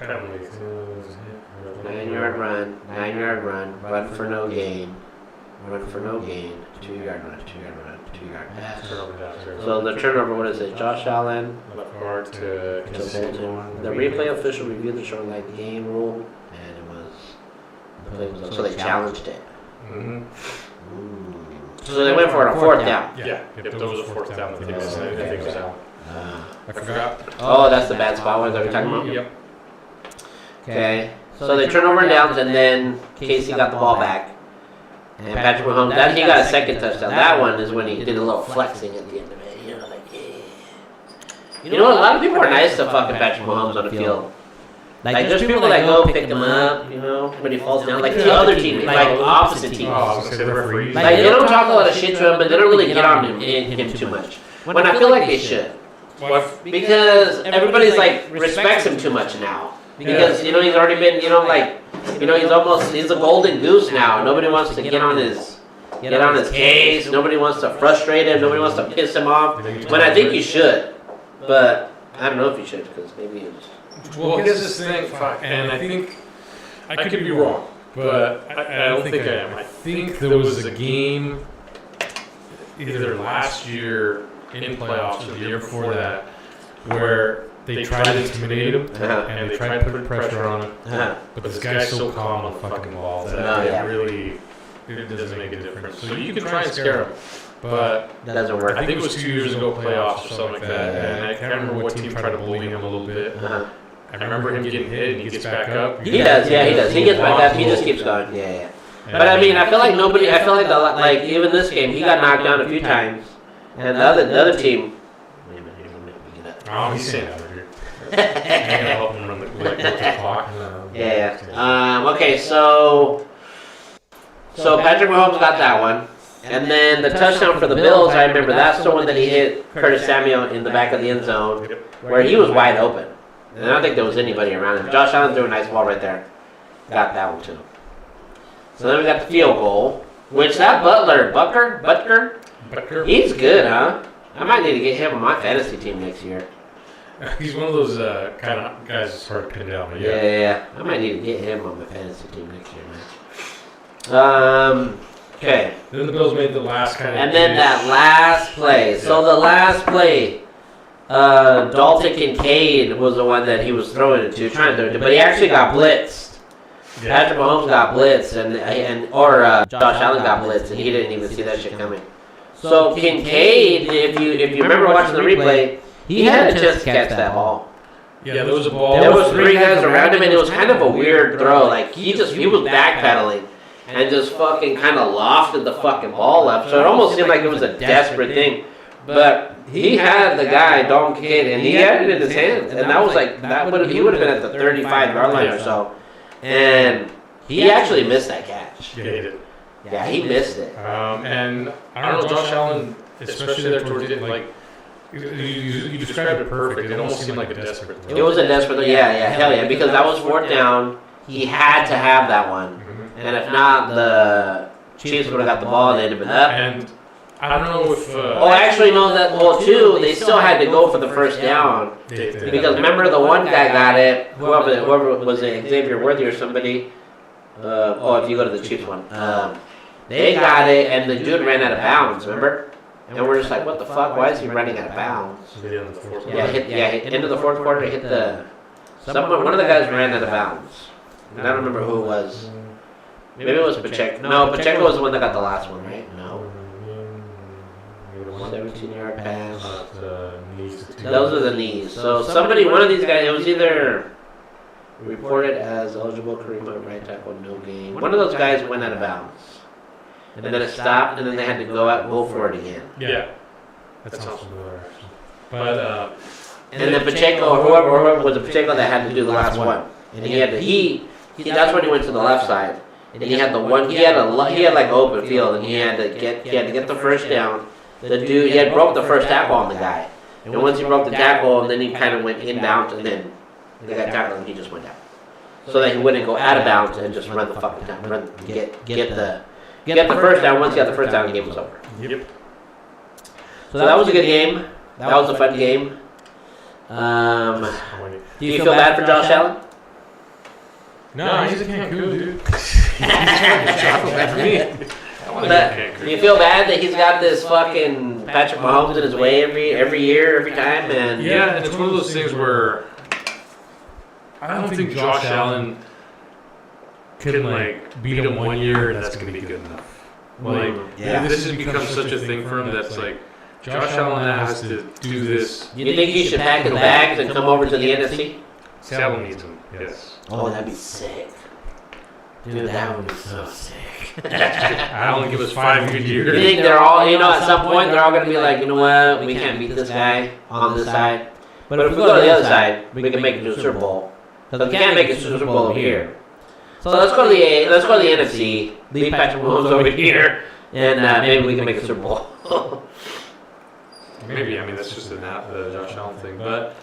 9-yard run, 9-yard run for no gain, 2-yard run, 2-yard pass. So the turnover, what is it? Josh Allen. Left guard to The replay official reviewed the shoreline game rule, and the play was so they challenged it. Mm-hmm. So they went for it on 4th down. Yeah, if there was a 4th down, I think it was out. I forgot. Oh, that's the bad spot. What are we talking about? Yep. Okay. So they turned over and downs, and then Casey got the ball back. And Patrick Mahomes, then he got a second touchdown. That one is when he did a little flexing at the end of it. Like, yeah. A lot of people are nice to fucking Patrick Mahomes on the field. Like, there's people that go pick him up, when he falls down. Like, the other team, like, opposite teams. Oh, I was going to say the referees. Like, they don't talk a lot of shit to him, but they don't really get on him too much. When I feel like they should. Because everybody's, like, respects him too much now. Because, he's already been, he's a golden goose now. Nobody wants to get on his case. Nobody wants to frustrate him. Nobody wants to piss him off. When I think you should. But I don't know if you should, because maybe it's... Well, here's this thing, and I think I could be wrong, but I don't think I am. I think there was a game either last year in playoffs or the year before that where they tried to intimidate him and they tried to put pressure on him, but this guy's so calm on the fucking ball that it doesn't make a difference. So you can try and scare him, but doesn't work. I think it was 2 years ago playoffs or something like that, and I can't remember what team tried to bully him a little bit. I remember him getting hit and he gets back up. He does. He gets back up. He just keeps going. Yeah. But I mean, I feel like even this game, he got knocked down a few times, and the other team. Wait a minute, oh, he's saying over here. I'm gonna help him run the clock. Yeah. Okay, so Patrick Mahomes got that one, and then the touchdown for the Bills. I remember that's the one that he hit Curtis Samuel in the back of the end zone, where he was wide open. And I don't think there was anybody around him. Josh Allen threw a nice ball right there. Got that one too. So then we got the field goal, which that Butker, he's good, huh? I might need to get him on my fantasy team next year. He's one of those kind of guys that's hard to pin down. Yeah. I might need to get him on my fantasy team next year, man. Okay. Then the Bills made the last kind of... And then that last play. So the last play, Dalton Kincaid was the one that he was throwing it to, but he actually got blitzed. Yeah. Patrick Mahomes got blitzed, or Josh Allen got blitzed, and he didn't even see that shit coming. So Kincaid, if you remember watching the replay, he had a chance to catch that ball. Yeah, there was a ball. There was 3 guys around him, and it was kind of a weird throw. Like he was backpedaling and just fucking kind of lofted the fucking ball up. So it almost seemed like it was a desperate thing. But he had the guy, Dalton Kincaid, and he had it in his hands. And that was like, he would have been at the 35-yard line or so. And he actually missed that catch. Yeah, he did. Yeah, he missed it. And I don't know, Josh Allen, especially there towards the end, like, you described it perfect. It almost seemed like a desperate throw. It was a desperate, hell yeah, because that was 4th down. He had to have that one. And if not, the Chiefs would have got the ball, they'd have been up. And I don't know if... actually, no, too, they still had to go for the first down. Because remember, the one guy got it, whoever was it, Xavier Worthy or somebody. If you go to the Chiefs one. They got it, and the dude ran out of bounds, remember? And we're just like, what the fuck? Why is he running out of bounds? Hit into the 4th quarter, hit the... one of the guys ran out of bounds. And I don't remember who it was. Maybe it was Pacheco. No, Pacheco was the one that got the last one, right? No. 17-yard pass. Those are the knees. So one of these guys, it was either reported as eligible Kareem Hunt right tackle, no game. One of those guys went out of bounds. And then it stopped, and then they had to go for it again. Yeah. That sounds familiar, actually. But, and then Pacheco, or whoever was a Pacheco that had to do the last one. And he had to, that's when he went to the left side. And he had the one, he had like open field, and he had to get the first down. The dude, he had broke the first tackle on the guy. And once he broke the tackle, and then he kind of went inbounds, and then the guy tackled him, he just went down. So that he wouldn't go out of bounds and just run the fucking down, get the first down. Once he got the first down, the game was over. Yep. So that was a good game. That was a fun game. Do you feel bad for Josh Allen? No, he's a Cancun, dude. Do you feel bad that he's got this fucking Patrick Mahomes in his way every year, every time? And yeah, and it's one of those things where I don't think Josh Allen can like beat him 1 year and that's going to be good enough. Like, this has become such a thing for him that's like, Josh Allen has to do this. You think he should pack his bags and come over to the NFC? Seattle needs him, yes. Oh, that'd be sick. Dude, that would be so sick. Allen give us 5 good years. You think they're all, at some point, they're all going to be like, you know what, we can't beat this guy on this side. But if we go to the other side, we can make it to the Super Bowl. Because we can't make it to the Super Bowl over here. So let's go to the NFC, leave Patrick Mahomes over here, and maybe we can make a Super Bowl. Maybe, that's just the Josh Allen thing, but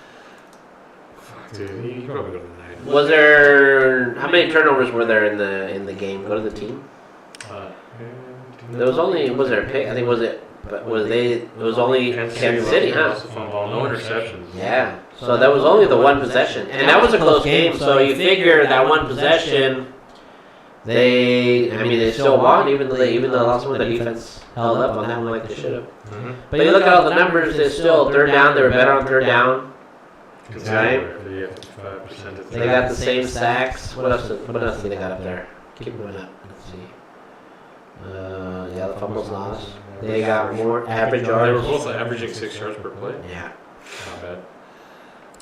fuck, dude, he probably go to the night. Was there, how many turnovers were there in the game? Go to the team. There was only, was there a pick? I think it was only Kansas City, huh? No interceptions. Yeah. So that was only the one possession, and that was a close game. So you figure that one possession, they still won, even though they lost one. The defense held up on that one like they should have. Mm-hmm. But you look at all the numbers; they're still 3rd down. They were better on 3rd down. Right? They got the same sacks. What else did they got up there? Keep going up. Let's see. The fumbles lost. They got more average yards. They were both averaging 6 yards per play. Yeah. Not bad.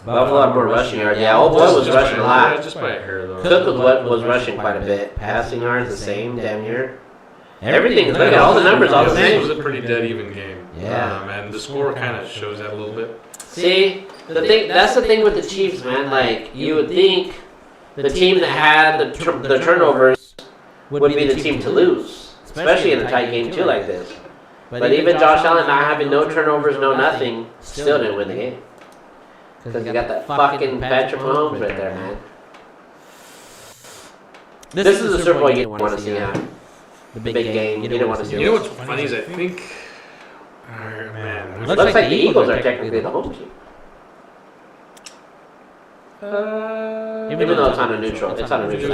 Buffalo had more rushing yards. Yeah, old boy was rushing a lot. Just by a hair, though. Cook was rushing quite a bit. Passing yards the same, damn near. Everything. Look at all the numbers, all the same. This was a pretty dead even game. Yeah. And the score kind of shows that a little bit. See, that's the thing with the Chiefs, man. Like, you would think the team that had the turnovers would be the team to lose, especially in a tight game too like this. But even Josh Allen not having no turnovers, no nothing, still didn't win the game. Because you got that fucking Patrick Mahomes right there, man. This is the Super Bowl you didn't want to see, huh? The big game. You didn't want to see. You know what's funny is I think... man. Looks like the Eagles are technically the home team. Even though it's on a neutral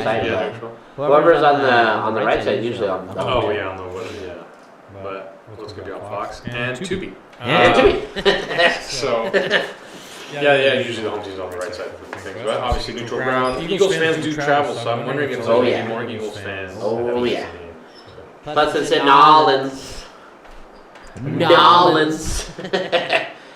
side. Yeah. Whoever's on the right side usually on the But let's go on Fox and Tubi. And Tubi. So... Yeah, usually the home team's on the right side of things. But obviously neutral ground. Eagles fans do travel, so I'm wondering if there's any more Eagles fans. Oh, yeah. Plus it's in Nolans.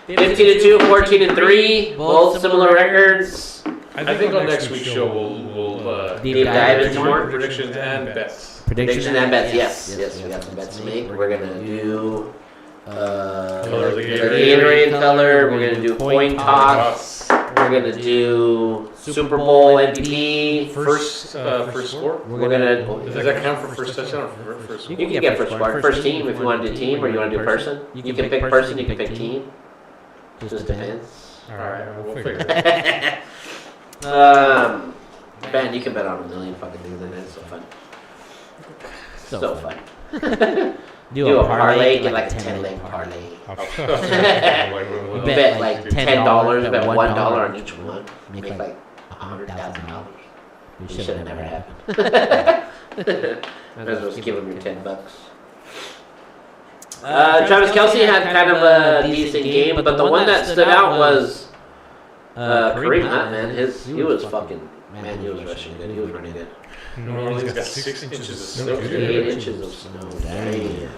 15-2, 14-3, both similar records. I think on next week's show we'll deep dive into more predictions and bets. Predictions and bets, yes. We got some bets to make. We're going to do Color of the Gatorade color. We're gonna do coin toss. We're gonna do Super Bowl MVP. First score. We're gonna. Does that count for first touchdown or first score? You can get first score. First team if you want to do team, or you want to do person. You can pick person. You can pick team. Just depends. All right, we'll figure it out. Ben, you can bet on a million fucking things in it. It's so fun. So fun. Do a parlay, get like a 10-leg parlay. You bet like $10, bet $1 on each one. Make like $100,000. You should have never happened. Might as well just give him your $10. Travis Kelce had kind of a decent game, but the one that stood out was Kareem Hunt, man. He was fucking, man, he was rushing good. He was running good. New Orleans got 6 inches of snow. 8 inches of snow. Damn.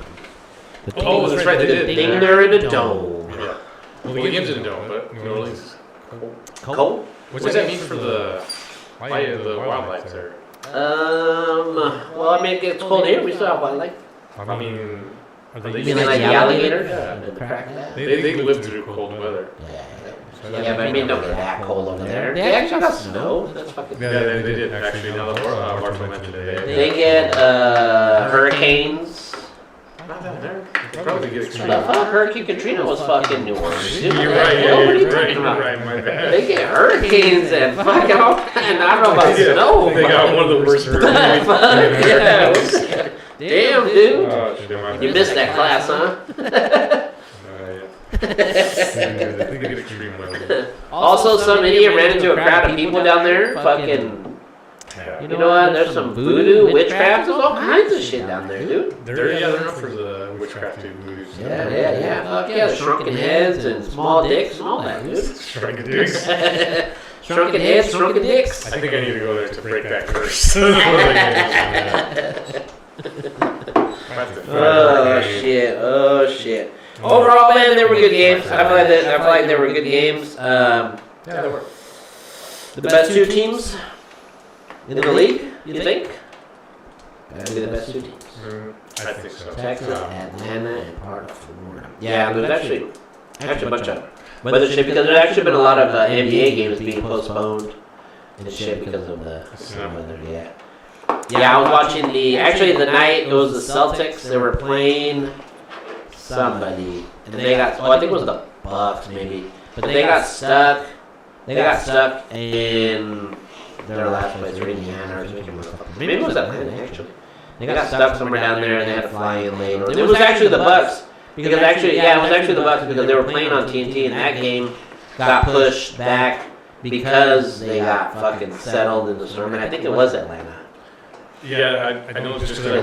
Oh, that's right, they did. Thing they're in a dome. Yeah. Well, the game's in a dome, but New Orleans is cold. What does that mean for the wildlife there? Well, I mean, it gets cold here. We still have wildlife. I mean, You mean like the alligator? Yeah. They live through cold weather. Yeah, but I mean, don't get that cold over there. They actually got snow. That's fucking. Yeah, they did actually. Now that Marshall mentioned it, they get hurricanes. Not that there. Probably get extreme. The fuck, Hurricane Katrina was fucking New Orleans. You're right. Yeah, you're right. My bad. They get hurricanes and fucking all kind. I don't know about snow. They got one of the worst hurricanes. Yeah. Damn, dude. You missed that class, huh? Also, some idiot ran into a crowd of people down there. Fucking. You know what? There's some voodoo, witchcraft. There's all kinds of shit down there, dude. They're known for the witchcraft and voodoo. Yeah. Fuck yeah, shrunken heads and small dicks and all that, dude. Shrunken dicks. Shrunken heads, shrunken dicks. I think I need to go there to break that curse. Oh shit. Overall, man, they were good games. I feel like they were good games. Yeah, they were. The best two teams in the league, you think? Gotta be the best two teams. I think so. Texas, Atlanta, and part of Florida. Yeah, there's actually a bunch of weather shit because there's actually been a lot of NBA games being postponed and shit because of the snow weather. Yeah, I was watching the night it was the Celtics. They were playing somebody, and they got. I think it was the Bucks maybe, but they got stuck. They got stuck in their last place, or Indiana, or something. Maybe it was Atlanta actually. They got stuck somewhere down there, and they had to fly in late. It was actually the Bucks because it was actually the Bucks because they were playing on TNT, and that game got pushed back because they got fucking settled in the storm. And I think it was Atlanta. Yeah, I know just because I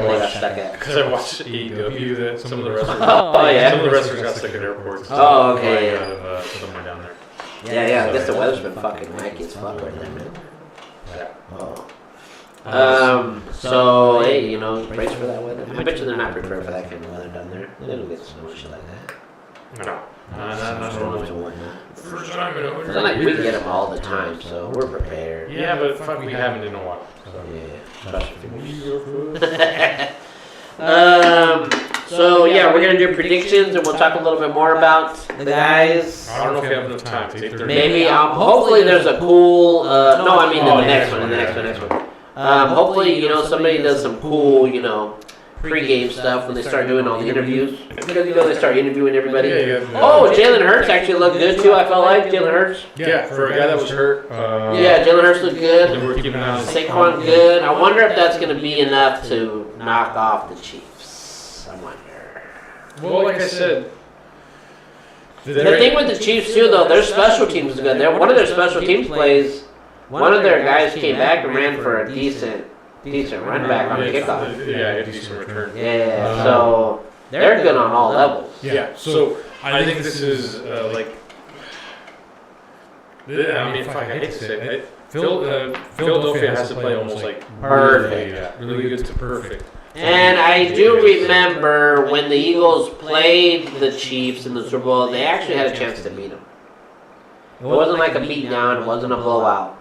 watched AEW that some of the wrestlers. Some of the wrestlers got stuck at airports. Oh, okay. Somewhere down there. Yeah. I guess the weather's been fucking wacky as fuck right there, man. So hey, brace for that weather. I bet you they're not prepared for that kind of weather down there. They don't get snow and shit like that. No. Not normally. First time in a It's not like we get them all the time, so we're prepared. Yeah, but fuck, we haven't in a while. So yeah, we're gonna do predictions, and we'll talk a little bit more about the guys. I don't know if we have enough time. It's 8:30. Maybe hopefully there's a cool. No, I mean in the next one. Hopefully somebody does some cool pre-game stuff when they start doing all the interviews. Because they start interviewing everybody. Oh, Jalen Hurts actually looked good too. I felt like Jalen Hurts. Yeah, for a guy that was hurt. Jalen Hurts looked good. We're keeping an eye on Saquon good. I wonder if that's going to be enough to knock off the Chiefs. I wonder. Well, like I said, the thing with the Chiefs too, though, their special teams is good. One of their special teams plays. One of their guys came back and ran for a decent run back on the kickoff. Yeah, a decent return. Yeah, so they're good on all levels. Yeah, so I think this is I mean, fuck, I hate to say it. Philadelphia has to play almost like perfect. Really good to perfect. And I do remember when the Eagles played the Chiefs in the Super Bowl, they actually had a chance to beat them. It wasn't like a beatdown, it wasn't a blowout.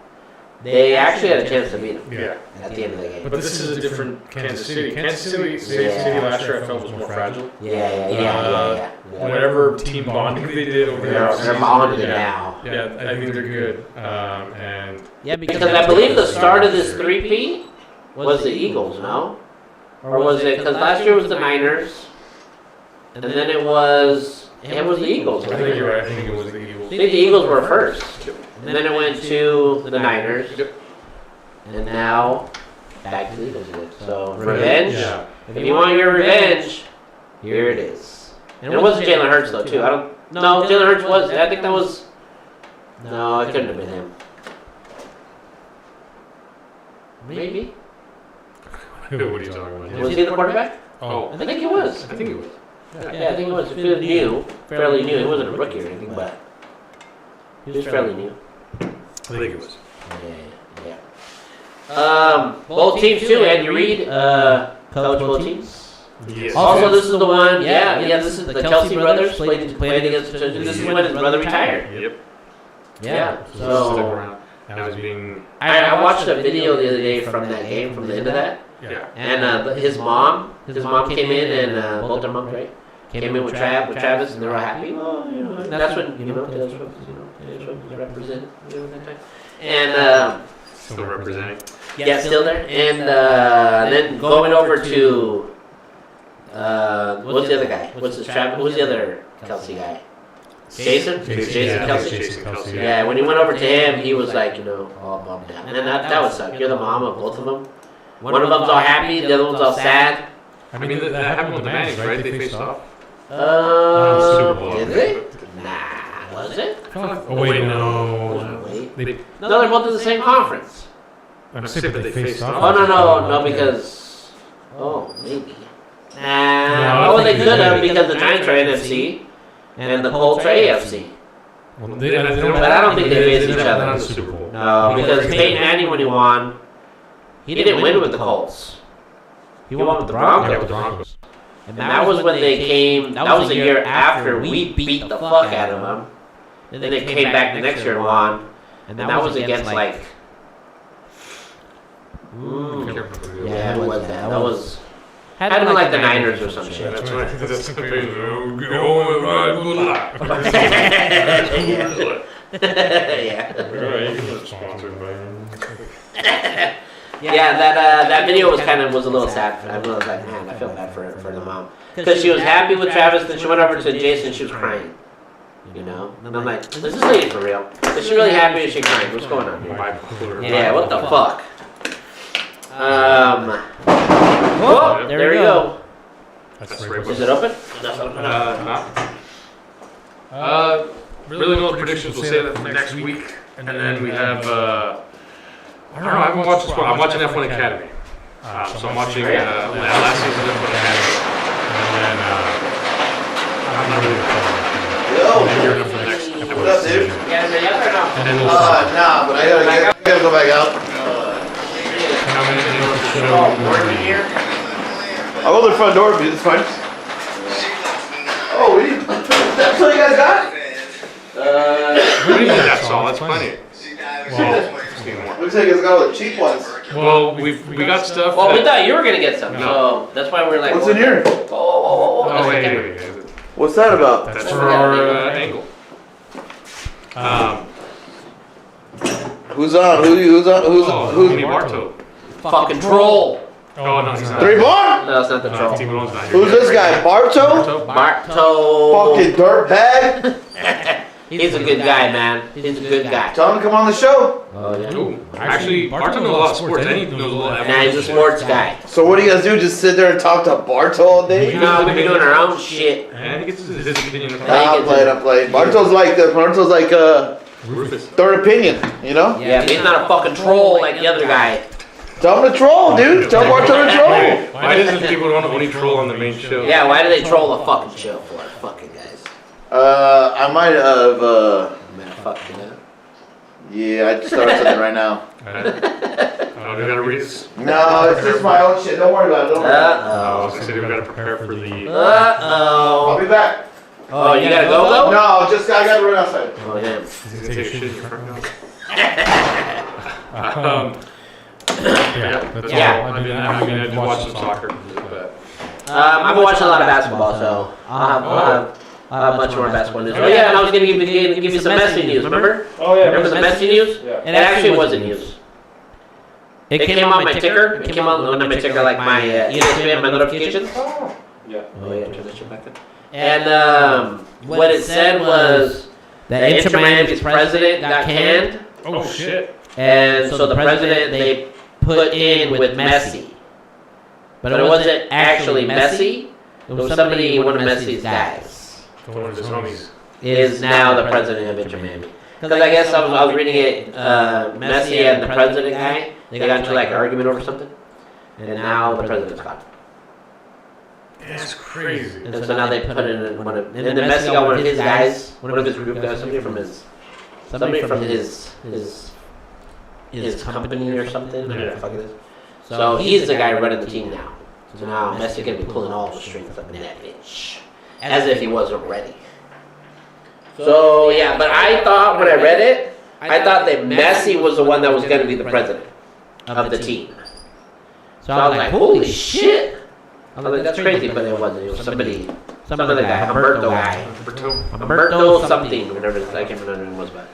They actually had a chance to beat them Yeah. at the end of the game. But this is a different Kansas City. Kansas City last year I felt was more fragile. Yeah. Whatever team bonding they did over there. They're bonded now. Yeah, I think they're good. And Because I believe the start of this 3-peat was the Eagles, no? Or was it, because last year was the Niners, and then it was the Eagles. I think you're right. I think it was the Eagles. I think the Eagles were first. And then it went to the Niners. And now, back to the Eagles again. So, revenge. Yeah. If you want your revenge, here it is. And it wasn't Jalen Hurts, though, too. No, Jalen Hurts was. I think that was. No, it couldn't have been him. Maybe. What are you talking about? Was he the quarterback? Oh, I think he was. I think it was. Yeah, I think it was fairly new. He wasn't a rookie or anything, but he was fairly new. I think it was. Yeah. Both teams too, and you read, coach both teams. Yes. Also, this is the one. Yeah. This is the Kelsey brothers played against. This is when his brother retired. Yep. Yeah. Stuck So around. Now he's being. I watched a video the other day from that game, from the end of that, Yeah. and his mom came in, and both their moms, right? Came in with Travis, and they were all happy. Well, and that's when Taylor Swift represented that time. And Still representing. yeah, still there. And then going over to what's the other guy? Who's the other Kelsey guy? Jason Kelsey. Jason Kelsey. Yeah, when he went over to him, he was like, all bummed out. And that would suck. You're the mom of both of them. One of them's all happy, the other one's all sad. I mean, that happened with the Mannings, right? They faced off. Super Bowl. Did they? Nah, was it? Oh wait, no. Wait. No, they're both in the same conference. I'm saying, but they faced off. Oh, no, because... Oh, maybe. Nah, they could have, because the Giants are NFC, and the Colts are AFC. Well, But I don't think they faced each other. Not in the Super Bowl. No, because Peyton Manning, when he won, he didn't win with the Colts. He won with the Yeah, with Broncos. the Broncos. And that was when they came, that was the year after we beat the fuck out of them. Then they came back the next year and won. And that was against like... Yeah, who was that? That was... Had to be like the Niners or some shit. That's right. That's the Yeah, that video was a little sad. I was like, man, I feel bad for the mom, because she was happy with Travis, then she went over to Jason, and she was crying. And I'm like, is this lady for real? Is she really happy or is she crying? What's going on here? Yeah, what the fuck? Whoa, there we go. Is it open? Really no predictions. We'll say that for next week, and then we have. I don't know. I haven't watched sport. I'm watching F1 Academy. So I'm watching last season of F1 Academy, and then I'm not really Yo, for the next. what up, dude? You guys ready up or no? And then we'll. Nah, but I gotta go back out. Morning here. I'll go to the front door, dude. It's fine. Oh, that's all you guys got? That's all. That's plenty. Looks like you guys got all the cheap ones. Well, we got stuff. Well, we thought you were gonna get some, so that's why we're like. What's in here? Whoa. Oh wait. What's that about? That's for our angle. Who's on? Who's Tony Barto. Fucking troll. Oh no, he's not. 3-1? No, it's not the troll. Team Malone's not here. Who's this guy? Barto? Barto. Fucking dirtbag. He's a good guy, man. He's a good guy. Tell him to come on the show. Oh, yeah. Ooh, actually, Barto knows a lot of sports. And he knows a lot of Nah, he's a sports guy. So what do you guys do? Just sit there and talk to Barto all day? No, we've been doing our own shit. And he gets his opinion. I'm playing. Barto's like Rufus. third opinion, you know? Yeah, but he's not a fucking troll like the other guy. Tell him to troll, dude. Tell Barto to troll. Why doesn't people want to only troll on the main show? Yeah, why do they troll the fucking show for? Fucking guys. I might have, Man, fuck you know. yeah, I just started something right now. Oh, we gotta read this. No, it's just my own shit. Don't worry about it. Don't worry about Oh, so we gotta prepare for the. it. I'll be back. Oh, you gotta go? No, I gotta run outside. Oh, damn. He's gonna take a shit in your front yard. That's Yeah. all. I mean, I did watch some soccer, but I've been watching a lot of basketball, so I'll have much more basketball news. Oh yeah, and I was gonna give you some Messi news. Remember? Oh yeah. Remember the Messi news? Yeah. It actually wasn't news. It came on my ticker. It came on my ticker, like my ESPN, my notifications. Yeah. Oh yeah, turn that shit back up. And what it said was that Inter Miami's president got canned, oh shit. and so the president they put in with Messi, but it wasn't actually Messi. It was somebody, one of Messi's guys, One of his homies. is now the president of Inter Miami. Because I guess I was reading it, Messi and the president guy, they got into like an argument over something, and now the president's gone. That's crazy. And so now they put it in one of, and then Messi got one of his guys, one of his group guys, somebody from his company or something. Whatever the fuck it is. So he's the guy running the team now. So now Messi gonna be pulling all the strings up in that bitch, as if he wasn't ready. So yeah, but I thought when I read it, I thought that Messi was the one that was gonna be the president of the team. So I was like, holy shit! I was like, that's crazy, but it wasn't. It was somebody, some other guy, Humberto something, whatever. I can't remember what it was, but.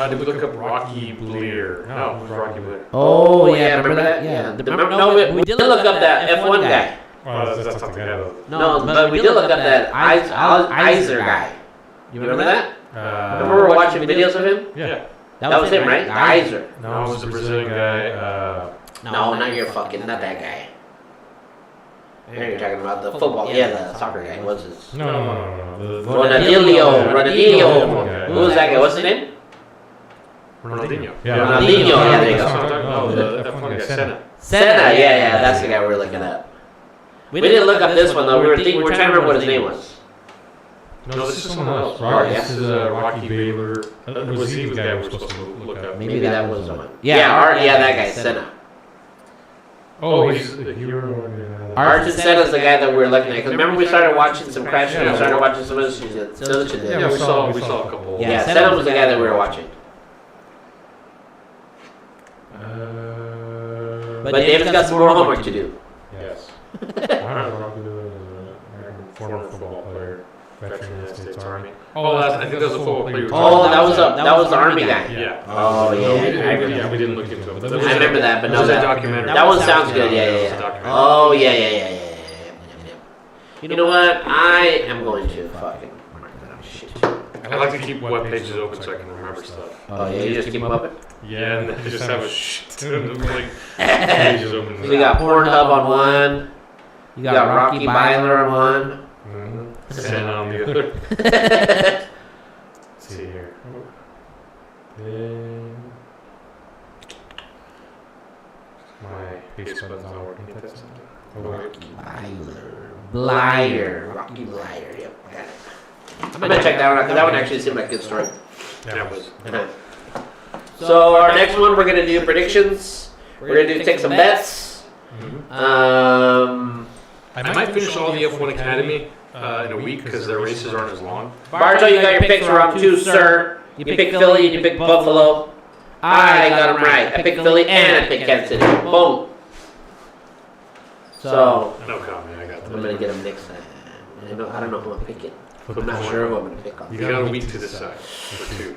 Did we look up Rocky Blair? No, it was Rocky Blair. Oh yeah, remember that? Yeah. No, we did look up that F1 guy. Oh, that's not the guy though. No, but we did look up that Iser guy. You remember that? Remember we were watching videos of him? Yeah. That was him, right? Iser. No, it was the Brazilian guy. No, not that guy. You're talking about the football, the soccer guy. What's his? No. Ronaldinho. Who was that guy? What's his name? Ronaldinho. Yeah. Ronaldinho. Yeah, there you go. Oh, the F1 guy, Senna. Senna. Yeah, that's the guy we were looking up. We didn't look up this one though. We were trying to remember what his name was. No, this is someone else. This is Rocky Baylor. Was he the guy we were supposed to look up? Maybe that was the one. Yeah, that guy, Senna. Oh, he's the hero. Ayrton Senna's the guy that we were looking at. Because remember we started watching some Crash and we started watching some other shit. Yeah, we saw a couple. Yeah, Senna was the guy that we were watching. But David's got some more homework to do. Yes. Former football player, veteran of the States Army. Oh, I think that was a football player. Oh, that was the Army guy. Yeah. Oh yeah. We didn't look into it. I remember that, but no, that documentary. That one sounds good. Yeah. Oh yeah. You know what? I am going to fucking mark that up. Shit. I like to keep web pages open so I can remember stuff. Oh yeah, you just keep them open. Yeah, and then just have a shit ton of like pages open. We got Pornhub on one. You got Rocky Byler on one. And on the other. Let's see here. My face button's not working. Rocky Blyer. Rocky Blyer. Yep, got it. I'm gonna check that one out because that one actually seemed like a good story. That was. So our next one, we're gonna do predictions. We're gonna take some bets. I might finish all the F1 Academy in a week because their races aren't as long. Barto, you got your picks wrong too, sir. You picked Philly and you picked Buffalo. I got them right. I picked Philly and I picked Kansas City. Boom. So No comment. I got I'm that. gonna get them mixed. I don't know who I'm picking. I'm not sure who I'm gonna pick on. You got a week to decide. For two.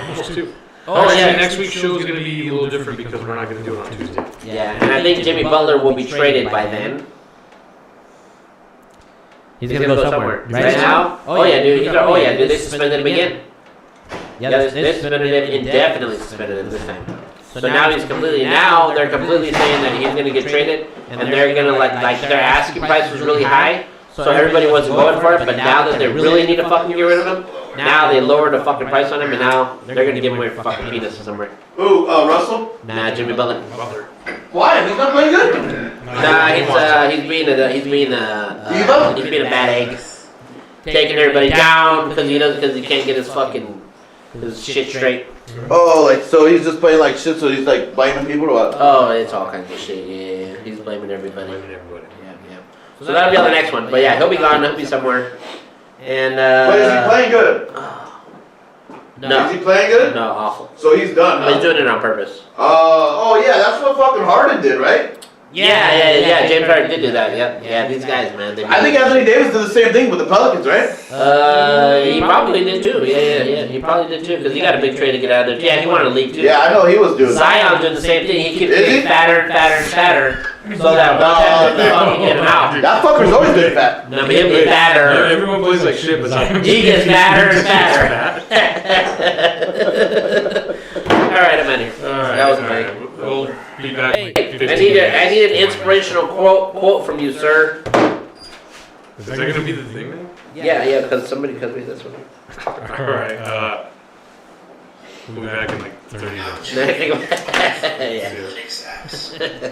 Almost two. Oh yeah. Next week's show is going to be a little different because we're not going to do it on Tuesday. Yeah, and I think Jimmy Butler will be traded by then. He's gonna go somewhere. Right now? Oh yeah, dude. They suspended him again. Yeah, they suspended him indefinitely. Suspended him this time. So now they're completely saying that he's gonna get traded, and they're gonna like their asking price was really high, so everybody wasn't going for it. But now that they really need to fucking get rid of him, now they lowered the fucking price on him, and now they're gonna give him away for fucking peanuts somewhere. Ooh, Russell? Nah, Jimmy Butler. Why? He's not playing good. Nah, he's being a bad egg, taking everybody down because he can't get his shit straight. Oh, like so he's just playing like shit. So he's like blaming people or what? Oh, it's all kinds of shit. Yeah, he's blaming everybody. Yeah. So that'll be on the next one. But yeah, he'll be gone. He'll be somewhere. And But is he playing good? No. Is he playing good? No, awful. So he's done. But he's Huh? doing it on purpose. Oh yeah, that's what fucking Harden did, right? Yeah. James Harden did do that. Yep. Yeah, these guys, man. They I think Anthony Davis did the same thing with the Pelicans, right? He probably did too. Yeah. He probably did too because he got a big trade to get out of there. Yeah, he wanted to leave too. Yeah, I know he was doing that. Zion's doing the same thing. He keeps Is getting he? fatter and fatter and fatter, so that one time the fucking get him out. That fucker's always been fat. No, but he'll get fatter. Everyone plays like shit, but He gets fatter and fatter. All right, I'm out of here. That was mine. We'll be back. Hey, I need an inspirational quote from you, sir. Is that gonna be the thing then? Yeah, because somebody cut me this one. Alright, we'll be back in like 30 minutes. Yeah. See ya.